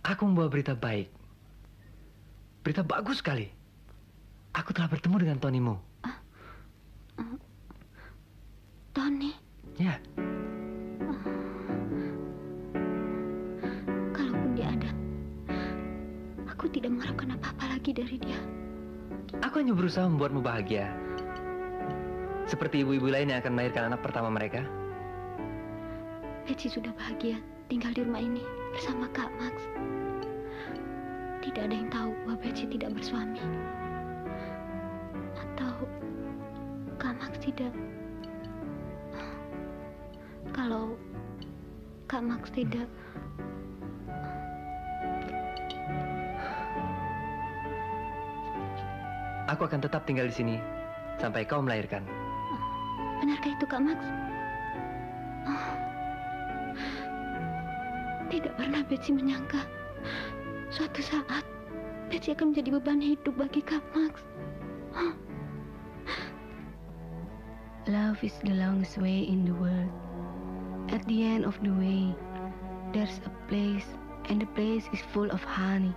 aku membawa berita baik. Berita bagus sekali. Aku telah bertemu dengan Tonymu. Tony, Ya, kalaupun dia ada, aku tidak mengharapkan apa-apa lagi dari dia. aku hanya berusaha membuatmu bahagia. Seperti ibu-ibu lain yang akan melahirkan anak pertama mereka. Betsy sudah bahagia tinggal di rumah ini bersama Kak Max. Tidak ada yang tahu bahwa Betsy tidak bersuami. Atau Kak Max tidak. Kalau Kak Max tidak. Aku akan tetap tinggal di sini sampai kau melahirkan. Benarkah itu Kak Max? Oh. Tidak pernah Betsy menyangka suatu saat Betsy akan menjadi beban hidup bagi Kak Max. Oh. Love is the longest way in the world. At the end of the way, there's a place, and the place is full of honey.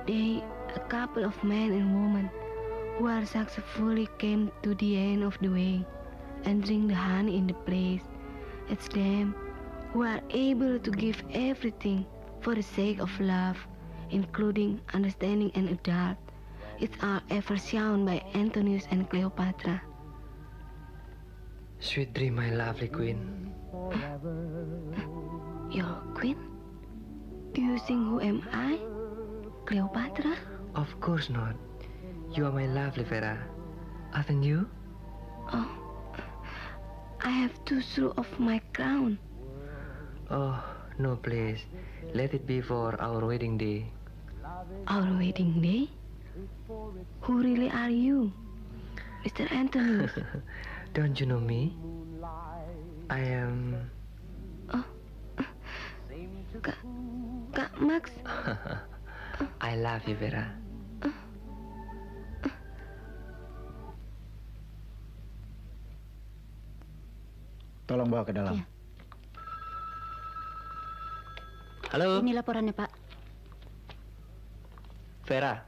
They, a couple of men and women, who are successfully came to the end of the way, and drink the honey in the place. It's them who are able to give everything for the sake of love, including understanding and adult. It's all ever shown by Antonius and Cleopatra. Sweet dream, my lovely queen. Your queen? Do you think who am I? Cleopatra? Of course not. You are my lovely Vera. Aren't you? Oh, I have to throw off my crown. Oh, no, please. Let it be for our wedding day. Our wedding day? Who really are you, Mr. Antonius? Don't you know me? I am... Kak Max. I love you, Vera. Tolong bawa ke dalam. Iya. Halo, Ini laporannya, Pak. Vera.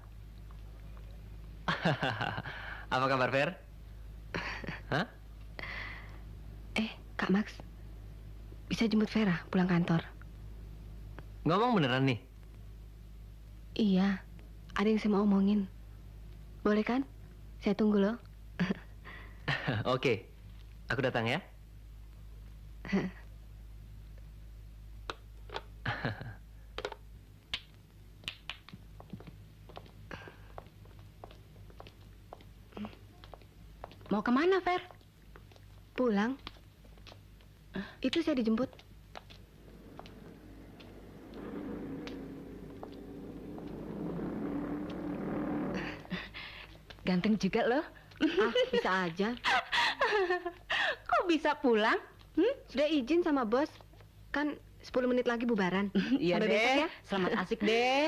Apa kabar, Ver? Hah? Kak Max, bisa jemput Vera pulang kantor? Ngomong beneran nih? Iya, ada yang saya mau omongin. Boleh kan? Saya tunggu loh. Oke, aku datang ya. Mau kemana, Ver? Pulang. Itu saya dijemput. Ganteng juga loh. Bisa aja. Kok bisa pulang? Sudah izin sama bos. Kan 10 menit lagi bubaran. Iya Sampai deh. besok ya. Selamat asik deh.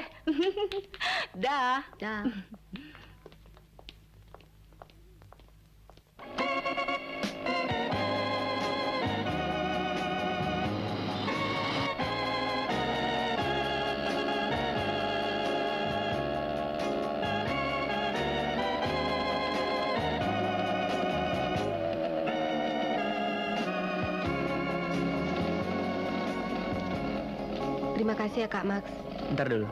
Dah. Dah. Terima kasih ya Kak Max. Ntar dulu.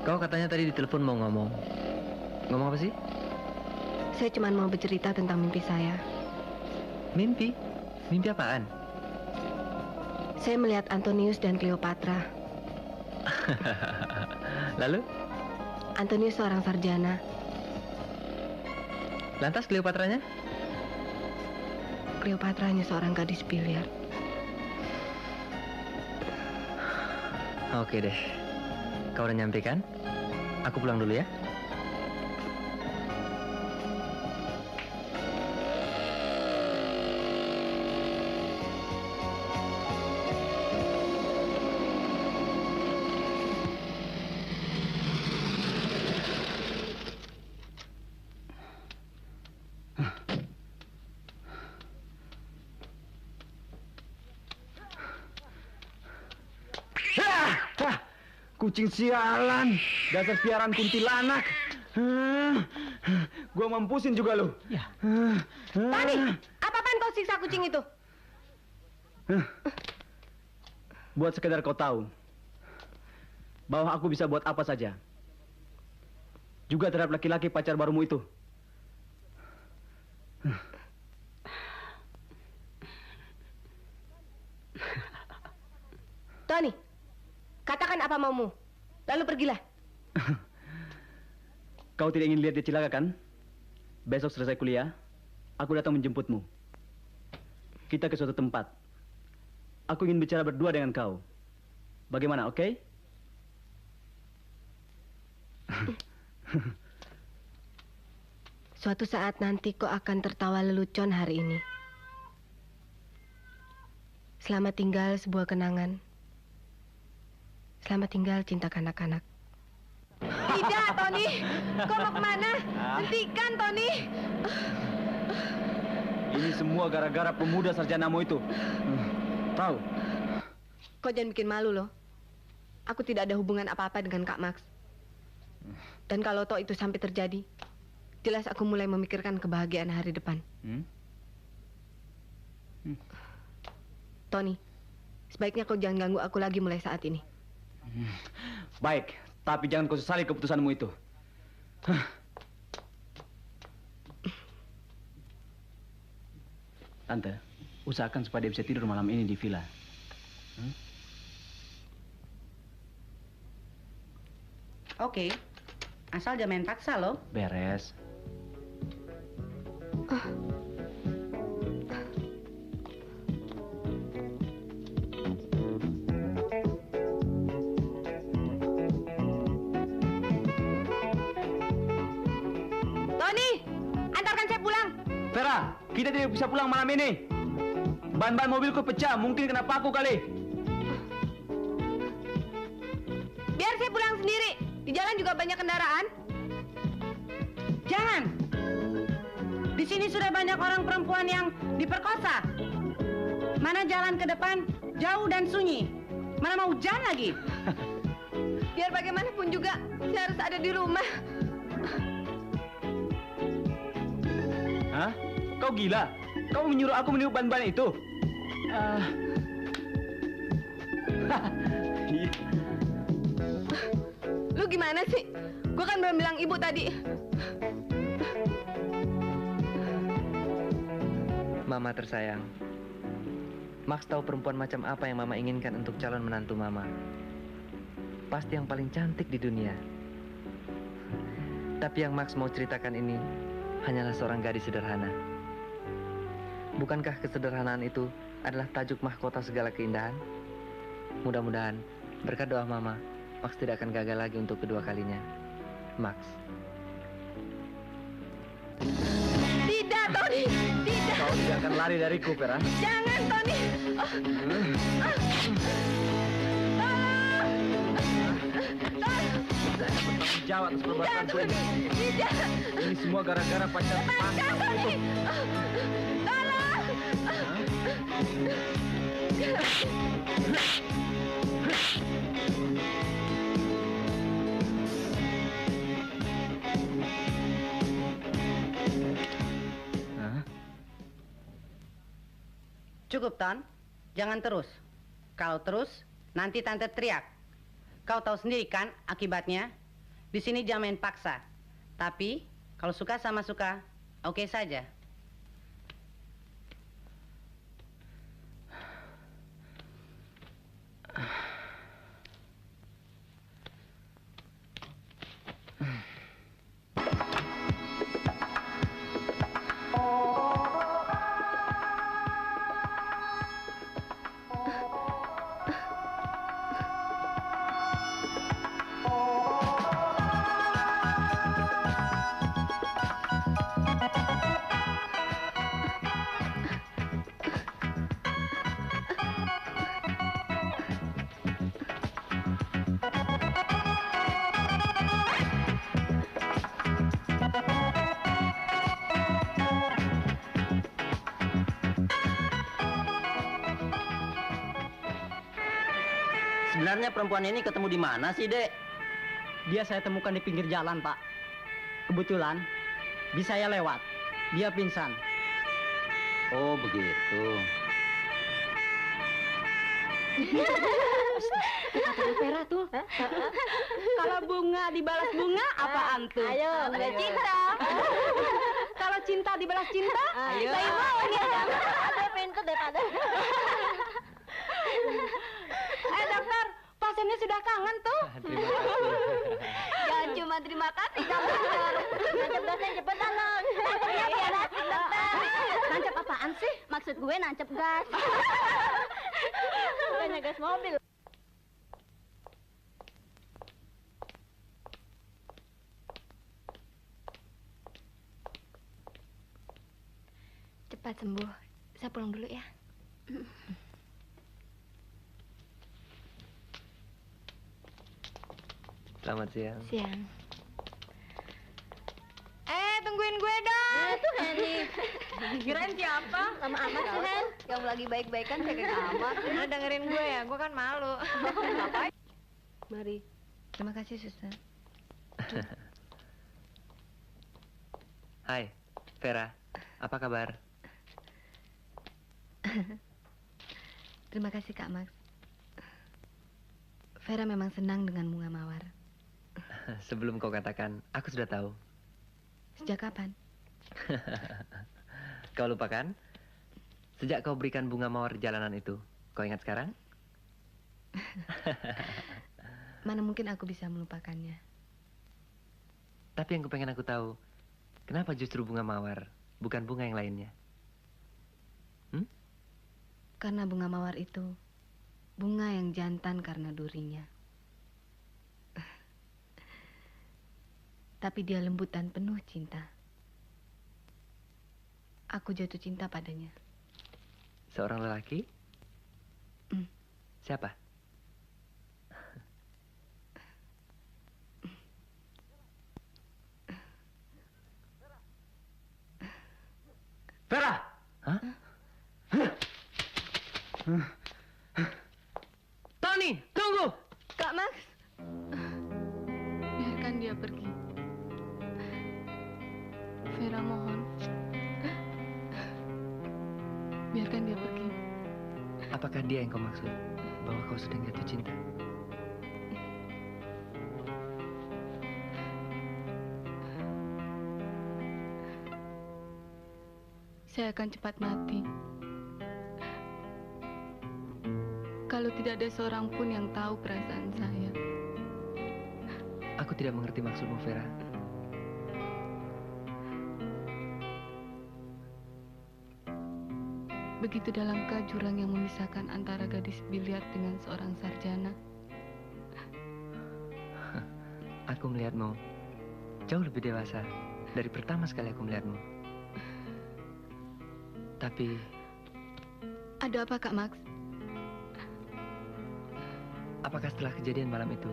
Kau katanya tadi di telepon mau ngomong. Ngomong apa sih? Saya cuma mau bercerita tentang mimpi saya. Mimpi? Mimpi apaan? Saya melihat Antonius dan Cleopatra. Lalu? Antonius seorang sarjana. Lantas Cleopatranya? Cleopatra hanya seorang gadis biliar. Oke deh. Kau udah nyampe kan? Aku pulang dulu ya. Kucing sialan, dasar piaraan kuntilanak. Gua mampusin juga lo. Ya. Tony, apa-apaan kau siksa kucing itu? Buat sekedar kau tahu bahwa aku bisa buat apa saja. Juga terhadap laki-laki pacar barumu itu. Tony, katakan apa maumu, lalu pergilah. Kau tidak ingin lihat dia celaka kan? Besok selesai kuliah, aku datang menjemputmu. Kita ke suatu tempat. Aku ingin bicara berdua dengan kau. Bagaimana, oke? Suatu saat nanti kau akan tertawa lelucon hari ini. Selamat tinggal sebuah kenangan. Selamat tinggal cinta kanak-kanak. Tidak, Tony. Kau mau kemana? Hentikan, Tony. Ini semua gara-gara pemuda sarjanamu itu. Tahu? Kau jangan bikin malu loh. Aku tidak ada hubungan apa-apa dengan Kak Max. Dan kalau toh itu sampai terjadi, jelas aku mulai memikirkan kebahagiaan hari depan. Tony, sebaiknya kau jangan ganggu aku lagi mulai saat ini. Baik, tapi jangan kau sesali keputusanmu itu. Tante, usahakan supaya dia bisa tidur malam ini di villa. Oke, asal jangan main paksa loh. Beres. Tony, antarkan saya pulang. Vera, kita tidak bisa pulang malam ini. Ban-ban mobilku pecah, mungkin kena paku kali. Biar saya pulang sendiri. Di jalan juga banyak kendaraan. Jangan. Di sini sudah banyak orang perempuan yang diperkosa. Mana jalan ke depan jauh dan sunyi. Mana mau hujan lagi. Biar bagaimanapun juga, saya harus ada di rumah. Hah? Kau gila? Kau menyuruh aku meniup ban-ban itu? Lu gimana sih? Gua kan belum bilang ibu tadi. Mama tersayang, Max tahu perempuan macam apa yang Mama inginkan untuk calon menantu Mama. Pasti yang paling cantik di dunia. Tapi yang Max mau ceritakan ini hanyalah seorang gadis sederhana. Bukankah kesederhanaan itu adalah tajuk mahkota segala keindahan? Mudah-mudahan berkat doa Mama, Max tidak akan gagal lagi untuk kedua kalinya. Max. Tidak, Tony. Tidak. Kau tidak akan lari dariku, Vera. Jangan, Tony. Bertanggung jawab atas perbuatanku ini. Tidak. Ini semua gara-gara pacar pangkal itu. Cukup, Ton. Jangan terus. Kalau terus, nanti Tante teriak. Kau tahu sendiri kan akibatnya? Di sini jangan main paksa. Tapi, kalau suka sama suka, oke saja. Sebenarnya perempuan ini ketemu di mana sih, Dek? Dia saya temukan di pinggir jalan, Pak. Kebetulan, bis saya lewat. Dia pingsan. Oh, begitu. Kata Vera tuh. Kalau bunga dibalas bunga, apaan tuh? Ayo, ada cinta. Kalau cinta dibalas cinta, Ayo. Saya mau nih ada pintu daripada. dokter, pasiennya sudah kangen tuh. Terima kasih. Jangan cuma terima kasih, dokter. Nancep gasnya cepetan dong. Nancepnya biar asik, dokter. Nancep apaan sih? Maksud gue nancep gas. Bukannya gas mobil. Cepat sembuh. Saya pulang dulu ya. Selamat siang. Siang. Tungguin gue dong. Ya tuh Henny. Kirain siapa? Lama amat sih Hen. Yang lagi baik-baikan kayak amat. Udah dengerin gue ya, gue kan malu. Mari. Terima kasih, Suster. Hai, Vera. Apa kabar? Terima kasih, Kak Max. Vera memang senang dengan bunga mawar. Sebelum kau katakan, aku sudah tahu. Sejak kapan? Kau lupa kan? Sejak kau berikan bunga mawar di jalanan itu. Kau ingat sekarang? Mana mungkin aku bisa melupakannya. Tapi yang kepengen aku tahu, kenapa justru bunga mawar, bukan bunga yang lainnya? Karena bunga mawar itu bunga yang jantan karena durinya. Tapi dia lembut dan penuh cinta. Aku jatuh cinta padanya. Seorang lelaki? Siapa? Vera! Hah? Tony, tunggu! Kak Max, biarkan dia pergi. Vera mohon, biarkan dia pergi. Apakah dia yang kau maksud? Bahwa kau sedang jatuh cinta? Saya akan cepat mati. Kalau tidak ada seorang pun yang tahu perasaan saya. Aku tidak mengerti maksudmu, Vera. Begitu dalamkah jurang yang memisahkan antara gadis biliar dengan seorang sarjana? Aku melihatmu jauh lebih dewasa dari pertama sekali aku melihatmu. Tapi Ada apa, Kak Max? apakah setelah kejadian malam itu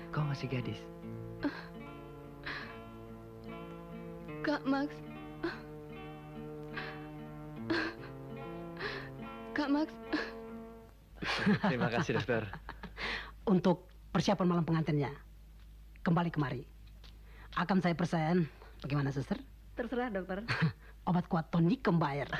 kau masih gadis? Kak Max. Kak Max. Terima kasih, dokter. Untuk persiapan malam pengantinnya, kembali kemari. Akan saya persen. Bagaimana, suster? Terserah, dokter. Obat kuat tonik kembayar.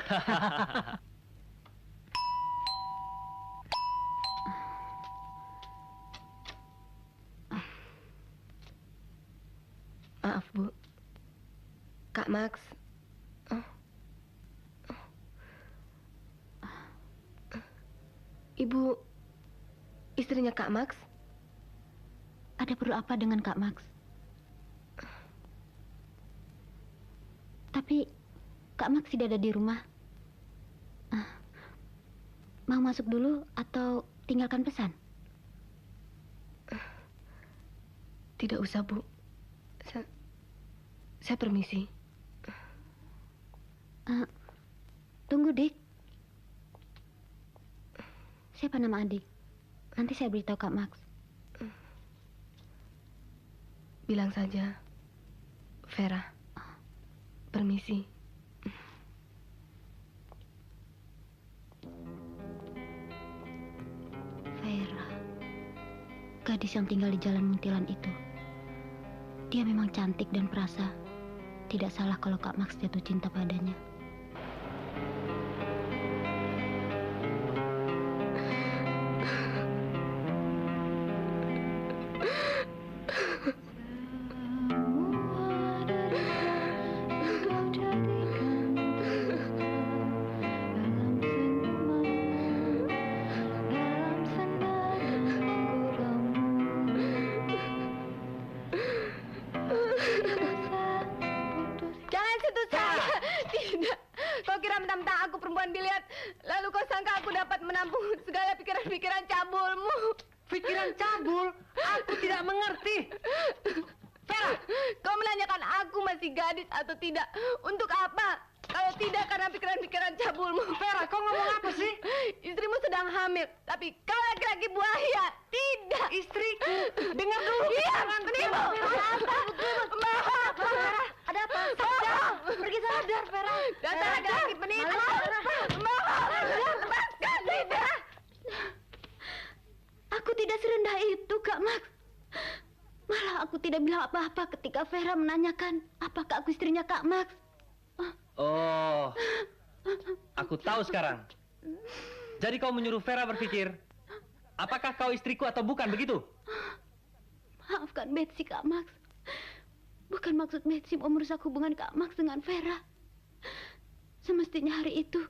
Maaf, Bu. Kak Max. Ibu istrinya Kak Max? Ada perlu apa dengan Kak Max? Tapi Kak Max tidak ada di rumah. Mau masuk dulu atau tinggalkan pesan? Tidak usah, Bu. Saya permisi. Tunggu, Dik. Siapa nama adik? Nanti saya beritahu Kak Max. Bilang saja, Vera. Permisi. Vera. Gadis yang tinggal di Jalan Muntilan itu. Dia memang cantik dan perasa. Tidak salah kalau Kak Max jatuh cinta padanya. Jangan sentuh saya. Tidak. Kau kira mentang-mentang aku perempuan biliar, lalu kau sangka aku dapat menampung segala pikiran-pikiran cabulmu. Pikiran cabul? Aku tidak mengerti. Vera, kau menanyakan aku masih gadis atau tidak? Untuk apa? Kalau tidak karena pikiran-pikiran cabulmu. Vera, kau ngomong apa sih? Istrimu sedang hamil, tapi kau laki-laki buaya. Tidak. Istriku. Dengar dulu. Diam, penipu. Maaf, Vera. Ada apa? Sadar. Pergi sadar, Vera. Dasar laki-laki penipu. Maaf, lepaskan. Tidak. Aku tidak serendah itu, Kak Max. Malah aku tidak bilang apa-apa ketika Vera menanyakan apakah aku istrinya Kak Max. Oh, aku tahu sekarang. Jadi kau menyuruh Vera berpikir, apakah kau istriku atau bukan, begitu? Maafkan Betsy, Kak Max. Bukan maksud Betsy mau merusak hubungan Kak Max dengan Vera. Semestinya hari itu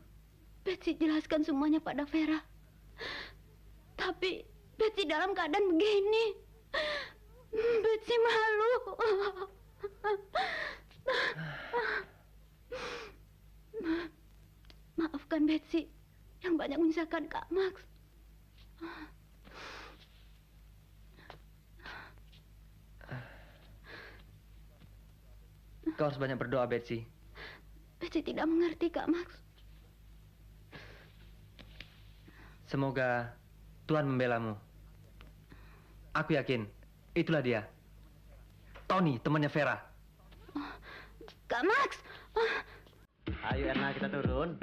Betsy jelaskan semuanya pada Vera. Tapi Betsy dalam keadaan begini. Betsy malu. Maafkan Betsy yang banyak menyusahkan Kak Max. Kau harus banyak berdoa, Betsy. Betsy tidak mengerti, Kak Max. Semoga Tuhan membelamu. Aku yakin, itulah dia. Tony, temannya Vera. Kak Max! Ayo Erna, kita turun.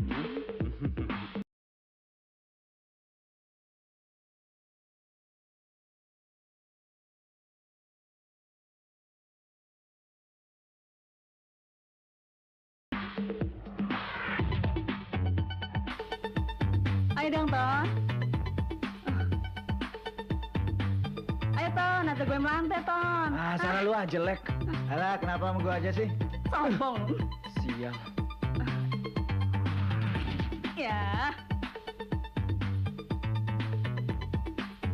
Ayo dong, Ton. Ayo, Ton. Atau gue melantai, Ton. Ah, sana lu ah, jelek. Alah, kenapa sama gua aja sih? Sombong. Sial. Ya.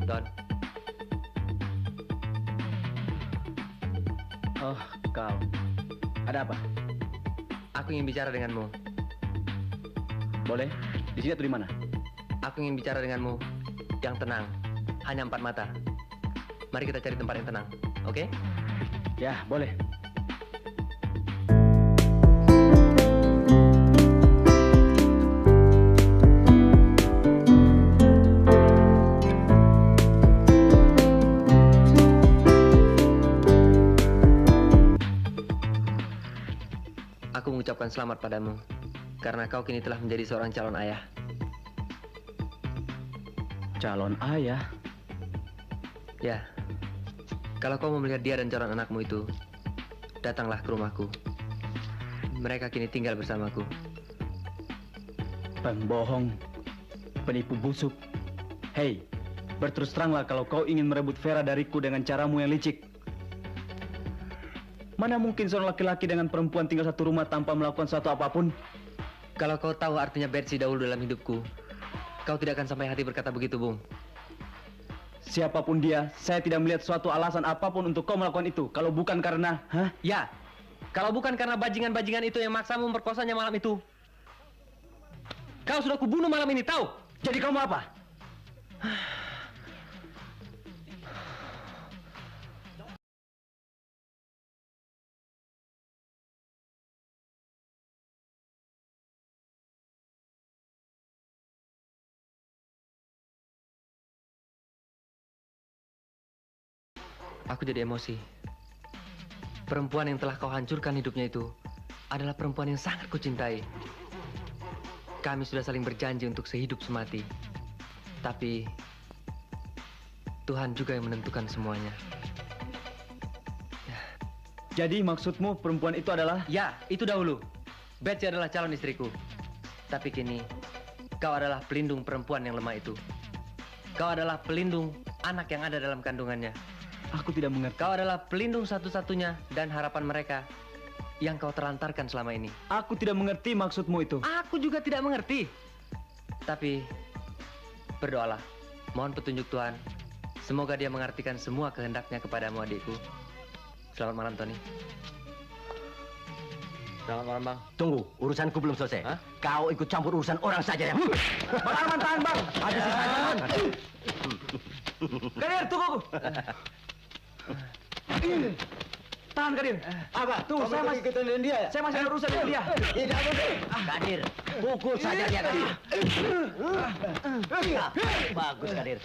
Don. Oh, kau. Ada apa? Aku ingin bicara denganmu. Boleh? Di sini atau di mana? Aku ingin bicara denganmu yang tenang. Hanya 4 mata. Mari kita cari tempat yang tenang. Oke? Ya, boleh. Aku mengucapkan selamat padamu, karena kau kini telah menjadi seorang calon ayah. Calon ayah? Ya, kalau kau mau melihat dia dan calon anakmu itu, datanglah ke rumahku. Mereka kini tinggal bersamaku. Pembohong, penipu busuk. Hei, berterus teranglah kalau kau ingin merebut Vera dariku dengan caramu yang licik. Mana mungkin seorang laki-laki dengan perempuan tinggal satu rumah tanpa melakukan sesuatu apapun? Kalau kau tahu artinya Betsy dahulu dalam hidupku, kau tidak akan sampai hati berkata begitu, Bung. Siapapun dia, saya tidak melihat suatu alasan apapun untuk kau melakukan itu. Kalau bukan karena... Hah? Ya, kalau bukan karena bajingan-bajingan itu yang maksamu memperkosanya malam itu. Kau sudah kubunuh malam ini, tahu? Jadi kamu apa? Aku jadi emosi. Perempuan yang telah kau hancurkan hidupnya itu adalah perempuan yang sangat kucintai. Kami sudah saling berjanji untuk sehidup semati. Tapi Tuhan juga yang menentukan semuanya. Jadi maksudmu perempuan itu adalah? Ya, itu dahulu. Betsy adalah calon istriku. Tapi kini, kau adalah pelindung perempuan yang lemah itu. Kau adalah pelindung anak yang ada dalam kandungannya. Aku tidak mengerti. Kau adalah pelindung satu-satunya dan harapan mereka yang kau terlantarkan selama ini. Aku tidak mengerti maksudmu itu. Aku juga tidak mengerti. Tapi, berdoalah. Mohon petunjuk Tuhan. Semoga dia mengartikan semua kehendaknya kepadamu, adikku. Selamat malam, Tony. Selamat malam, Bang. Tunggu, urusanku belum selesai. Hah? Kau ikut campur urusan orang saja ya. Bang Arman, tahan Bang. Ada sisa jalan. Kadir, tunggu. Tahan, Kadir. Apa? Tunggu, saya masih ikutin dia. Saya masih ada urusan dengan dia. Tidak mungkin. Kadir, pukul saja dia, Kadir. Bagus, Kadir.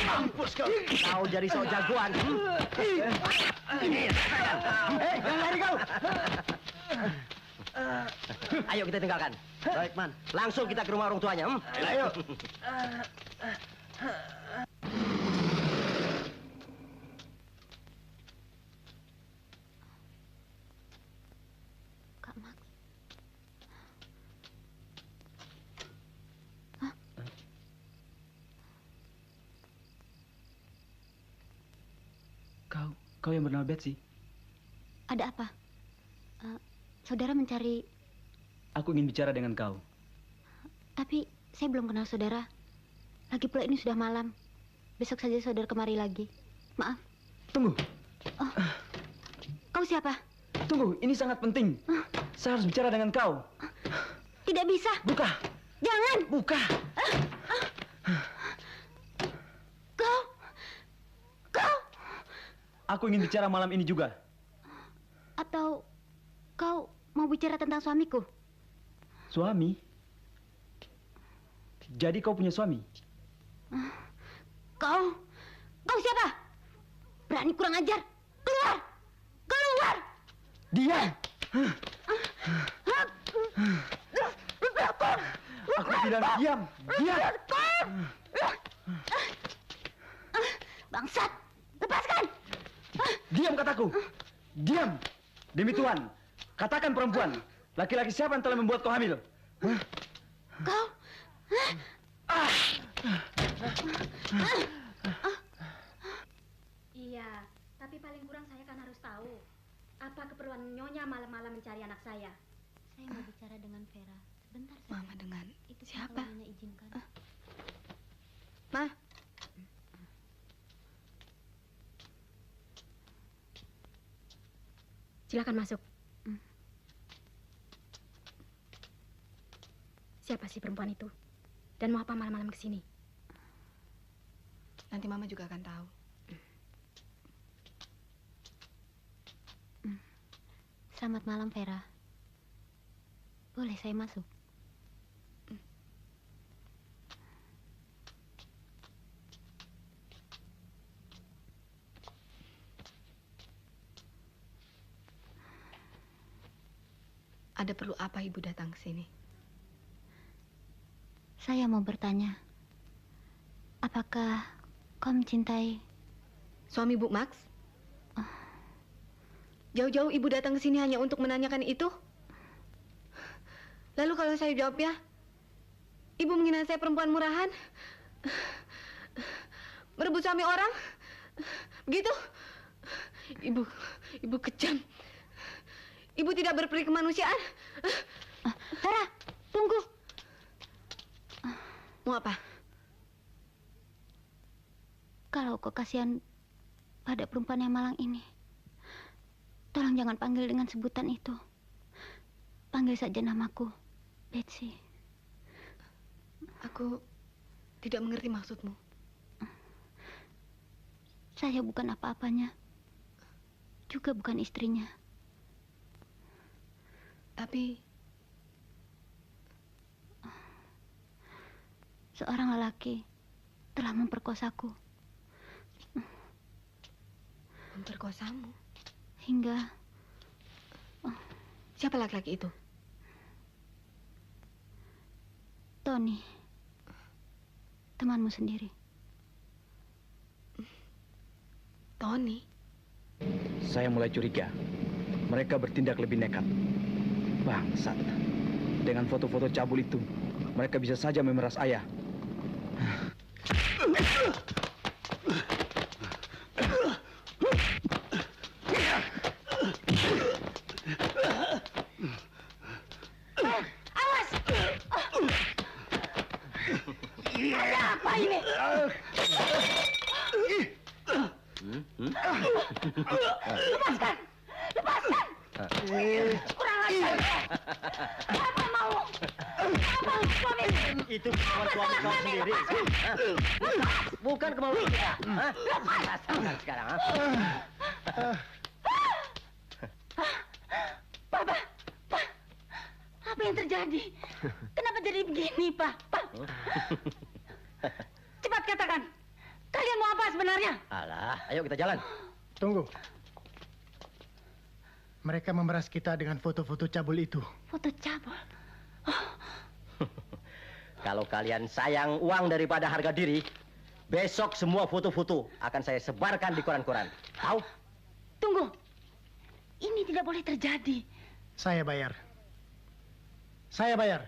Mampus kau. Kau jadi sok jagoan. Jangan lari kau. Ayo kita tinggalkan. Baik, Man. Langsung kita ke rumah orang tuanya. Ayo. Kak Max. Kau yang bernama Betsy. Ada apa? Saudara mencari... Aku ingin bicara dengan kau. Tapi saya belum kenal saudara. Lagi pula ini sudah malam. Besok saja saudara kemari lagi. Maaf. Tunggu. Oh. Kau siapa? Tunggu, ini sangat penting. Saya harus bicara dengan kau. Tidak bisa. Buka. Jangan. Buka. Kau. Aku ingin bicara malam ini juga. Atau kau mau bicara tentang suamiku? Suami? Jadi kau punya suami? Kau siapa? Berani kurang ajar. Keluar. Diam. Aku bilang diam. Bangsat. Lepaskan. Diam kataku. Diam. Demi Tuhan. Katakan perempuan. Laki-laki siapa yang telah membuat kau hamil? Kau. Iya, tapi paling kurang saya kan harus tahu apa keperluan Nyonya malam-malam mencari anak saya. Saya mau bicara dengan Vera. Sebentar saja. Mama dengan Itu siapa? kalau Nyonya izinkan. Ma. Silakan masuk. Siapa sih perempuan itu? Dan mau apa malam-malam ke sini? Nanti Mama juga akan tahu. Selamat malam, Vera. Boleh saya masuk? Ada perlu apa Ibu datang ke sini? Saya mau bertanya. Apakah kau mencintai Suami Bu Max? Jauh-jauh Ibu datang ke sini hanya untuk menanyakan itu? Lalu kalau saya jawab ya, Ibu menghina saya perempuan murahan? Merebut suami orang? Begitu? Ibu kejam. Ibu tidak berperi kemanusiaan. Vera, tunggu. Mau apa? Kalau kau kasihan pada perempuan yang malang ini, tolong jangan panggil dengan sebutan itu. Panggil saja namaku, Betsy. Aku tidak mengerti maksudmu. Saya bukan apa-apanya. Juga bukan istrinya. Tapi seorang lelaki telah memperkosaku. Memperkosamu? Hingga... Siapa laki-laki itu? Tony. Temanmu sendiri. Tony? Saya mulai curiga. Mereka bertindak lebih nekat. Bangsat. Dengan foto-foto cabul itu, mereka bisa saja memeras ayah. Awas! Ada apa ini? Lepaskan! Lepaskan! Kurang ajar! Apa mau? Apa suami? Itu kemauan suami kau sendiri. Bukan kemauan kita. Rasakan sekarang. Pak, apa yang terjadi? Kenapa jadi begini, Pak? Cepat katakan, kalian mau apa sebenarnya? Alah, ayo kita jalan. Tunggu. Mereka memeras kita dengan foto-foto cabul itu. Foto cabul? Kalau kalian sayang uang daripada harga diri, besok semua foto-foto akan saya sebarkan di koran-koran. Tahu? Tunggu. Ini tidak boleh terjadi. Saya bayar. Saya bayar.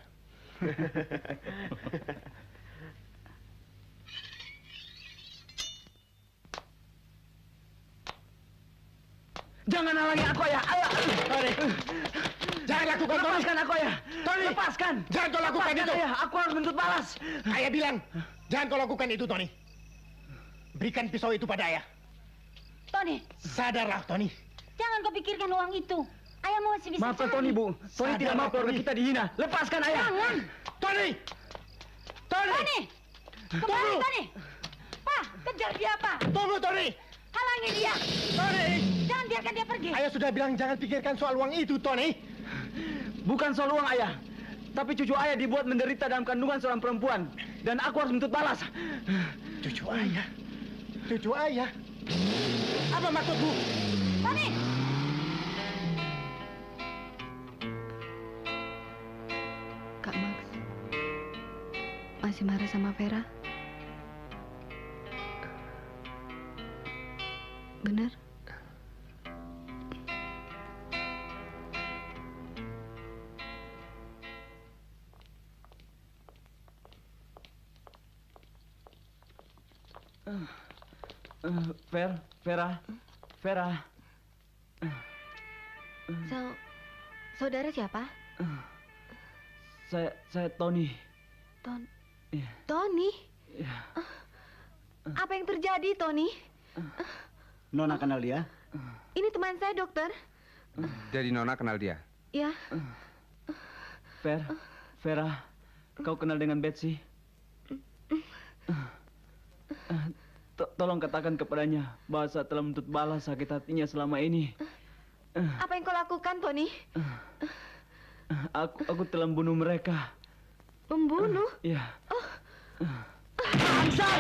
Jangan halangi aku, ya. Ayo. Tony. Jangan lakukan, Tony. Lepaskan aku, ya. Tony. Lepaskan. Jangan kau lakukan Lepaskan, itu. Ayah. Aku harus menuntut balas. Ayah bilang, jangan kau lakukan itu, Tony. Berikan pisau itu pada ayah. Tony. Sadarlah, Tony. Jangan kau pikirkan uang itu. Ayah masih bisa Maafkan cari. Tony, Bu. Tony tidak mau keluarga kita dihina. Lepaskan ayah. Jangan. Tony. Tony. Tony. Kembali, Tony. Pak, kejar dia, Pak. Tunggu, Tony. Halangi dia. Tony. Jangan biarkan dia pergi. Ayah sudah bilang jangan pikirkan soal uang itu, Tony. Bukan soal uang, ayah. Tapi cucu ayah dibuat menderita dalam kandungan seorang perempuan. Dan aku harus menuntut balas. Cucu ayah. Cucu ayah. Apa maksudmu? Tony. Kak Max masih marah sama Vera? Benar? Vera. Saudara siapa? Saya Tony. Iya. Tony? Iya. Apa yang terjadi, Tony? Nona kenal dia? Ini teman saya, dokter. Jadi Nona kenal dia? Ya. Vera, kau kenal dengan Betsy? Tolong katakan kepadanya bahwa saya telah menuntut balas sakit hatinya selama ini. Apa yang kau lakukan, Tony? Aku telah membunuh mereka. Membunuh? Iya. Bangsat!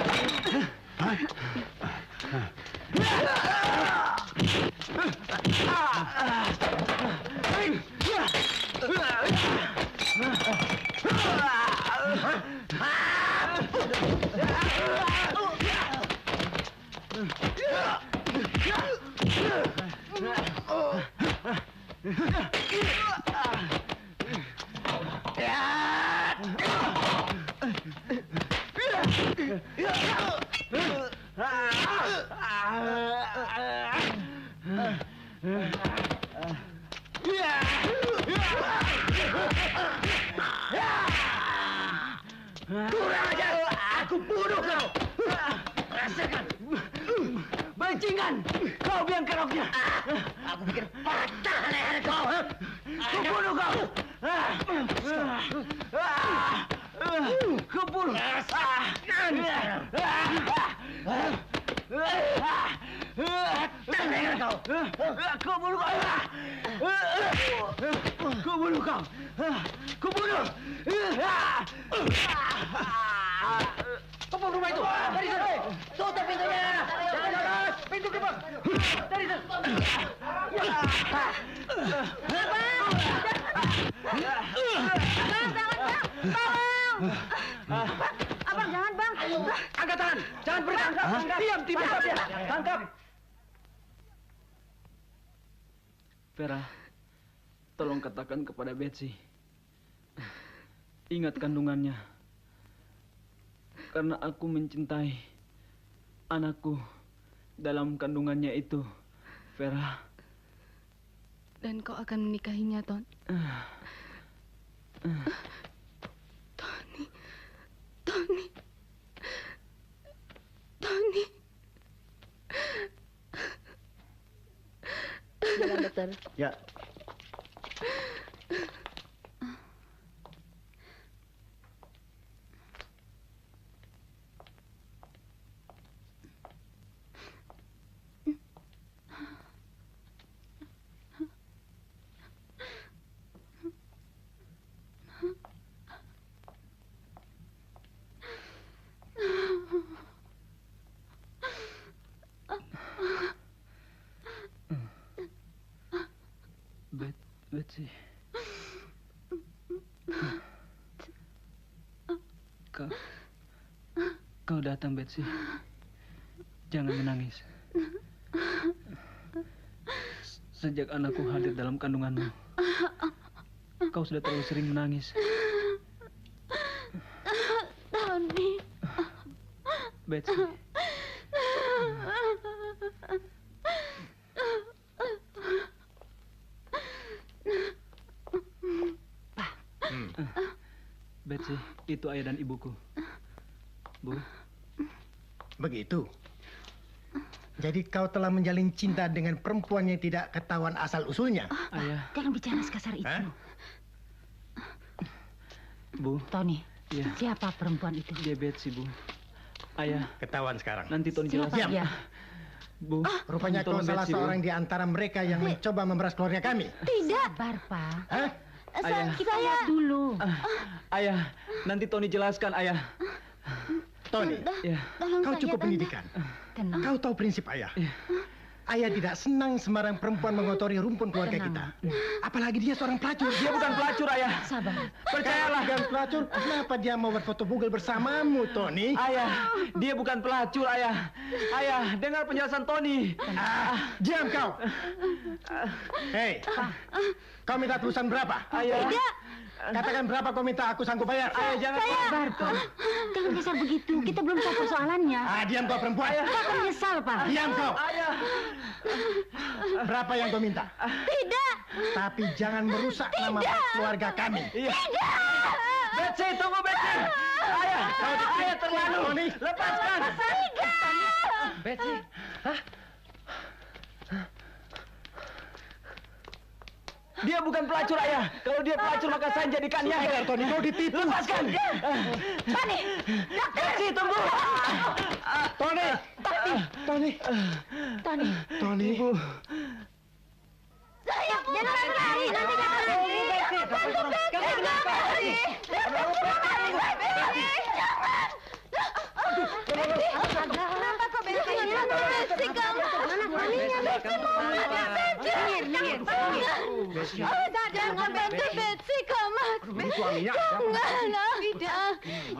Kurang ajar! Aku bunuh kau! Rasakan! Bajingan! Kau biang keroknya! Aku bikin patah leher kau! Aku bunuh kau! Aku bunuh! Patah leher kau! Aku bunuh kau! Aku bunuh kau! Aku bunuh! Kepung rumah itu. Dari sana. Tutup pintunya. Jangan lolos. Pintu kebang. Dari sana. Abang, jangan bang. Angkat tangan. Jangan bertangkap. Diam, tangkap ya. Tangkap. Vera, tolong katakan kepada Betsy. Ingat kandungannya. Karena aku mencintai anakku dalam kandungannya itu, Vera. Dan kau akan menikahinya, Ton. Tony. Jalan, dokter. Ya. Betsy. Kau datang, Betsy. Jangan menangis. Sejak anakku hadir dalam kandunganmu, kau sudah terlalu sering menangis. Tony. Betsy. Betsy, itu ayah dan ibuku. Bu. Begitu. Jadi kau telah menjalin cinta dengan perempuan yang tidak ketahuan asal-usulnya? Ayah. Jangan bicara sekasar itu. Bu. Tony, ya. Siapa perempuan itu? Dia Betsy, Bu. Ayah. Ketahuan sekarang. Nanti Tony jelaskan. Diam. Bu. Rupanya kau salah seorang di antara mereka yang mencoba memeras keluarga kami. Tidak. Sabar, Pak. Hah? Ayah. Kita lihat dulu. Ayah, nanti Tony jelaskan, Ayah. Tony, ya. Kau cukup pendidikan. Tenang. Kau tahu prinsip ayah. Ayah tidak senang sembarang perempuan mengotori rumpun keluarga kita. Apalagi dia seorang pelacur. Dia bukan pelacur, Ayah. Sabar. Percayalah. Dia pelacur. Kenapa dia mau berfoto bugil bersamamu, Tony? Ayah, dia bukan pelacur, Ayah. Ayah, dengar penjelasan Tony. Diam kau. Hei, kau minta tebusan berapa? Ayah. Tidak. Katakan berapa kau minta, aku sanggup bayar. Ayah, jangan. Sabar, Pak. Jangan kasar begitu. Kita belum tahu persoalannya. Diam kau perempuan. Pak akan menyesal, Pak. Diam kau. Ayah. Berapa yang kau minta? Tidak. Tapi jangan merusak nama keluarga kami. Tidak. Betsy, tunggu Betsy. Ayah, ayah terlalu. Tony, lepaskan. Tidak. Betsy, hah? Dia bukan pelacur, Ayah. Kalau dia pelacur maka saya jadikannya. Sadar, Tony, kau ditipu. Lepaskan. Tony. Betsy, tunggu. Tony. Tony. Tony. Tony. Ibu. Sayang, jangan lari. Nanti jangan lari. Bantu Betsy. Kenapa kau Betsy? Betsy kamu. Maminya Betsy mau Betsy. Jangan bantu Betsy kamu. Jangan. Tidak.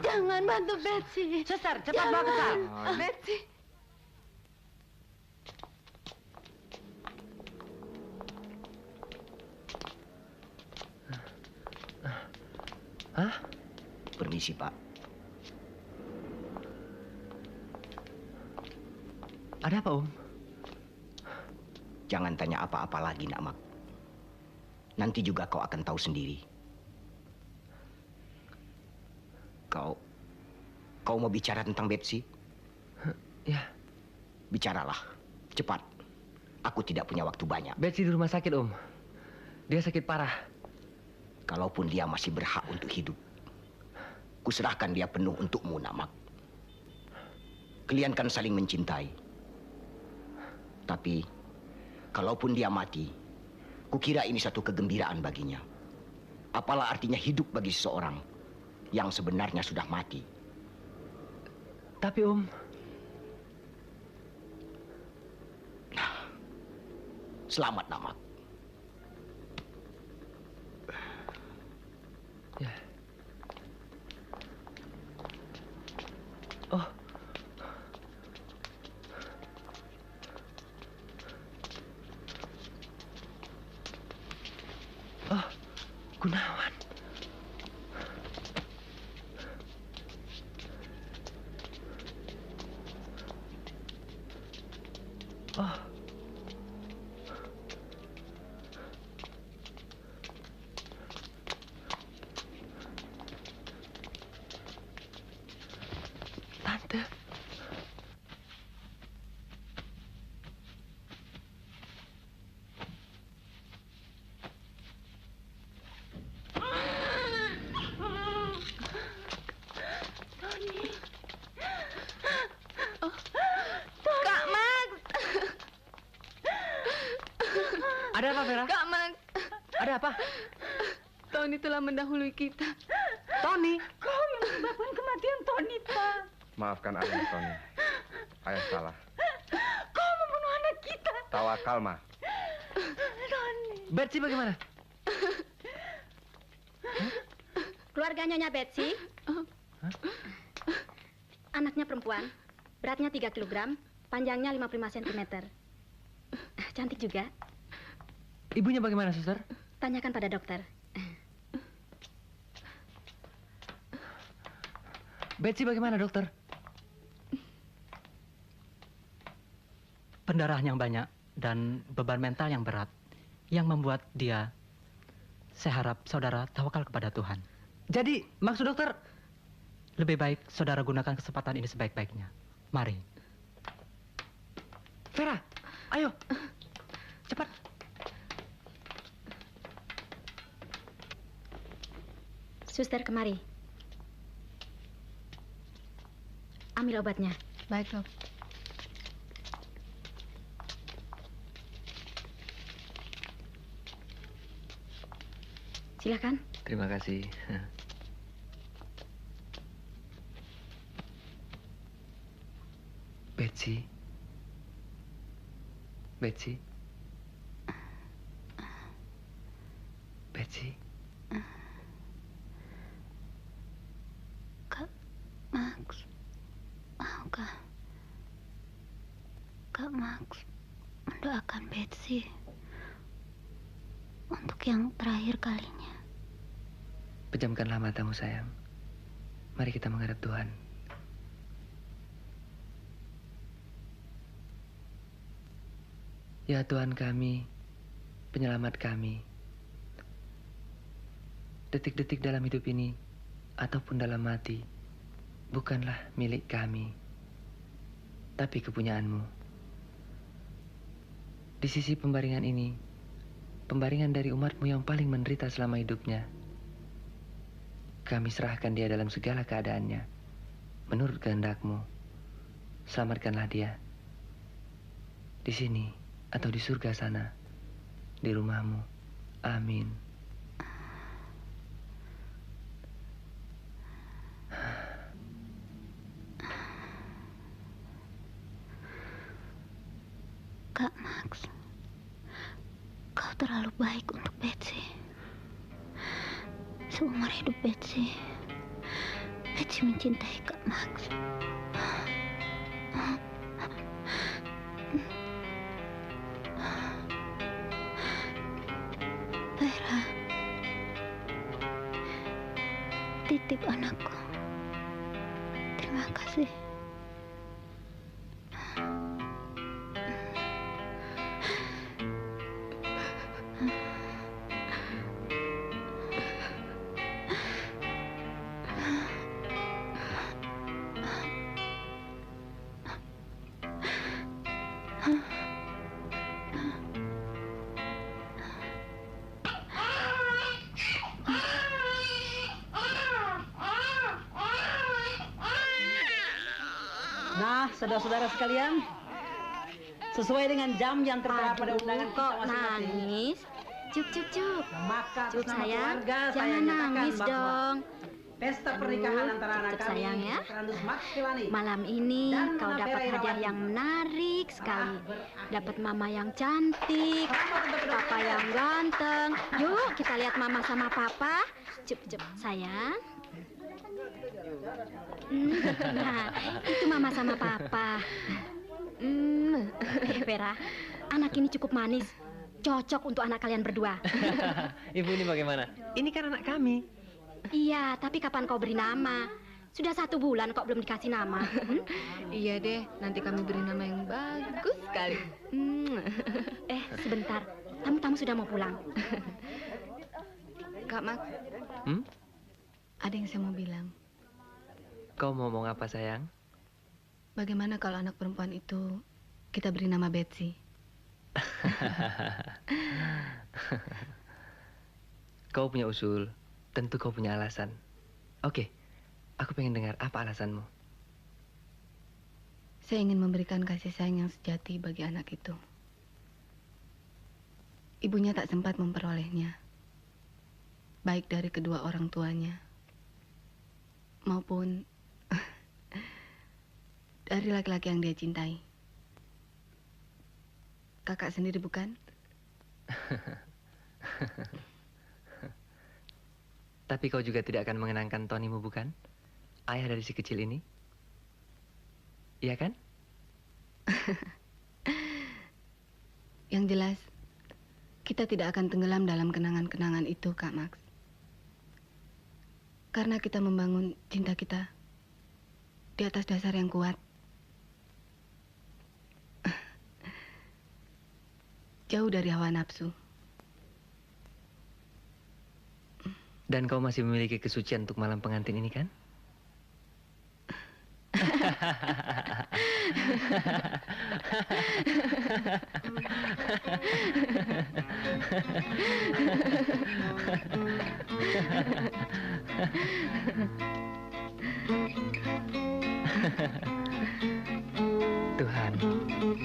Jangan bantu Betsy. Suster, cepat bawa ke sal. Betsy. Hah? Permisi, Pak. Ada apa, Om? Jangan tanya apa-apa lagi, Nak Mak. Nanti juga kau akan tahu sendiri. Kau mau bicara tentang Betsy? Ya. Bicaralah. Cepat. Aku tidak punya waktu banyak. Betsy di rumah sakit, Om. Dia sakit parah. Kalaupun dia masih berhak untuk hidup, kuserahkan dia penuh untukmu, Nak Mak. Kalian kan saling mencintai. Tapi, kalaupun dia mati, kukira ini satu kegembiraan baginya. Apalah artinya hidup bagi seseorang yang sebenarnya sudah mati. Tapi Om... Selamat, Namak. Ya. Oh. Oh, Gunawan. Oh. Tante. Kak Max. Ada apa, Vera? Kak Max. Ada apa? Tony telah mendahului kita. Tony? Kau yang menyebabkan kematian Tony, Pak. Maafkan ayah, Tony. Ayah salah. Kau membunuh anak kita. Tawakal, Ma. Tony. Betsy bagaimana? Keluarga Nyonya Betsy. Anaknya perempuan. Beratnya 3 kg, panjangnya 55 cm. Cantik juga. Ibunya bagaimana, suster? Tanyakan pada dokter. Betsy bagaimana, dokter? Pendarahan yang banyak dan beban mental yang berat yang membuat dia, saya harap saudara tawakal kepada Tuhan. Jadi, maksud dokter? Lebih baik saudara gunakan kesempatan ini sebaik-baiknya. Mari. Vera, ayo. Cepat. Suster, kemari. Ambil obatnya. Baik, Dok. Silakan. Terima kasih. Betsy. Betsy. Betsy. Kak Max, maukah Kak Max mendoakan Betsy untuk yang terakhir kalinya? Pejamkanlah matamu, sayang. Mari kita menghadap Tuhan. Ya Tuhan kami, penyelamat kami. Detik-detik dalam hidup ini, ataupun dalam mati, bukanlah milik kami, tapi kepunyaanmu. Di sisi pembaringan ini, pembaringan dari umatmu yang paling menderita selama hidupnya, kami serahkan dia dalam segala keadaannya. Menurut kehendakmu, selamatkanlah dia. Di sini atau di surga sana, di rumahmu. Amin. Kak Max, kau terlalu baik untuk Betsy. Seumur hidup Betsy mencintai Kak Max. Vera, titip anakku. Terima kasih. Nah, saudara-saudara sekalian, sesuai dengan jam yang tertera pada undangan kita masing-masing. Nangis? Cuk, cuk, cuk. Maka Cuk atas nama sayang, keluarga, saya jangan nyatakan nangis bahwa dong. Pesta pernikahan antara anak kami, sayang ya. Ranus Max Filani. Malam ini Dan kau Nona dapat Vera hadiah Irawati. yang menarik sekali. Dapat mama yang cantik, papa yang ganteng. Yuk kita lihat mama sama papa. Cep sayang. Nah, itu mama sama papa. Vera, anak ini cukup manis. Cocok untuk anak kalian berdua. Ibu ini bagaimana? Ini kan anak kami. Iya, tapi kapan kau beri nama? Sudah 1 bulan kok belum dikasih nama. Iya deh, nanti kami beri nama yang bagus sekali. Sebentar. Tamu-tamu sudah mau pulang. Kak Max, ada yang saya mau bilang. Kau mau ngomong apa, sayang? Bagaimana kalau anak perempuan itu kita beri nama Betsy? Kau punya usul, tentu kau punya alasan. Oke, aku pengen dengar apa alasanmu. Saya ingin memberikan kasih sayang yang sejati bagi anak itu. Ibunya tak sempat memperolehnya, baik dari kedua orang tuanya, maupun dari laki-laki yang dia cintai. Kakak sendiri bukan? Tapi kau juga tidak akan mengenangkan Tonymu, bukan? Ayah dari si kecil ini. Iya kan? Yang jelas, kita tidak akan tenggelam dalam kenangan-kenangan itu, Kak Max. Karena kita membangun cinta kita di atas dasar yang kuat. Jauh dari hawa nafsu. Dan kau masih memiliki kesucian untuk malam pengantin ini, kan? Tuhan,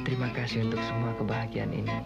terima kasih untuk semua kebahagiaan ini.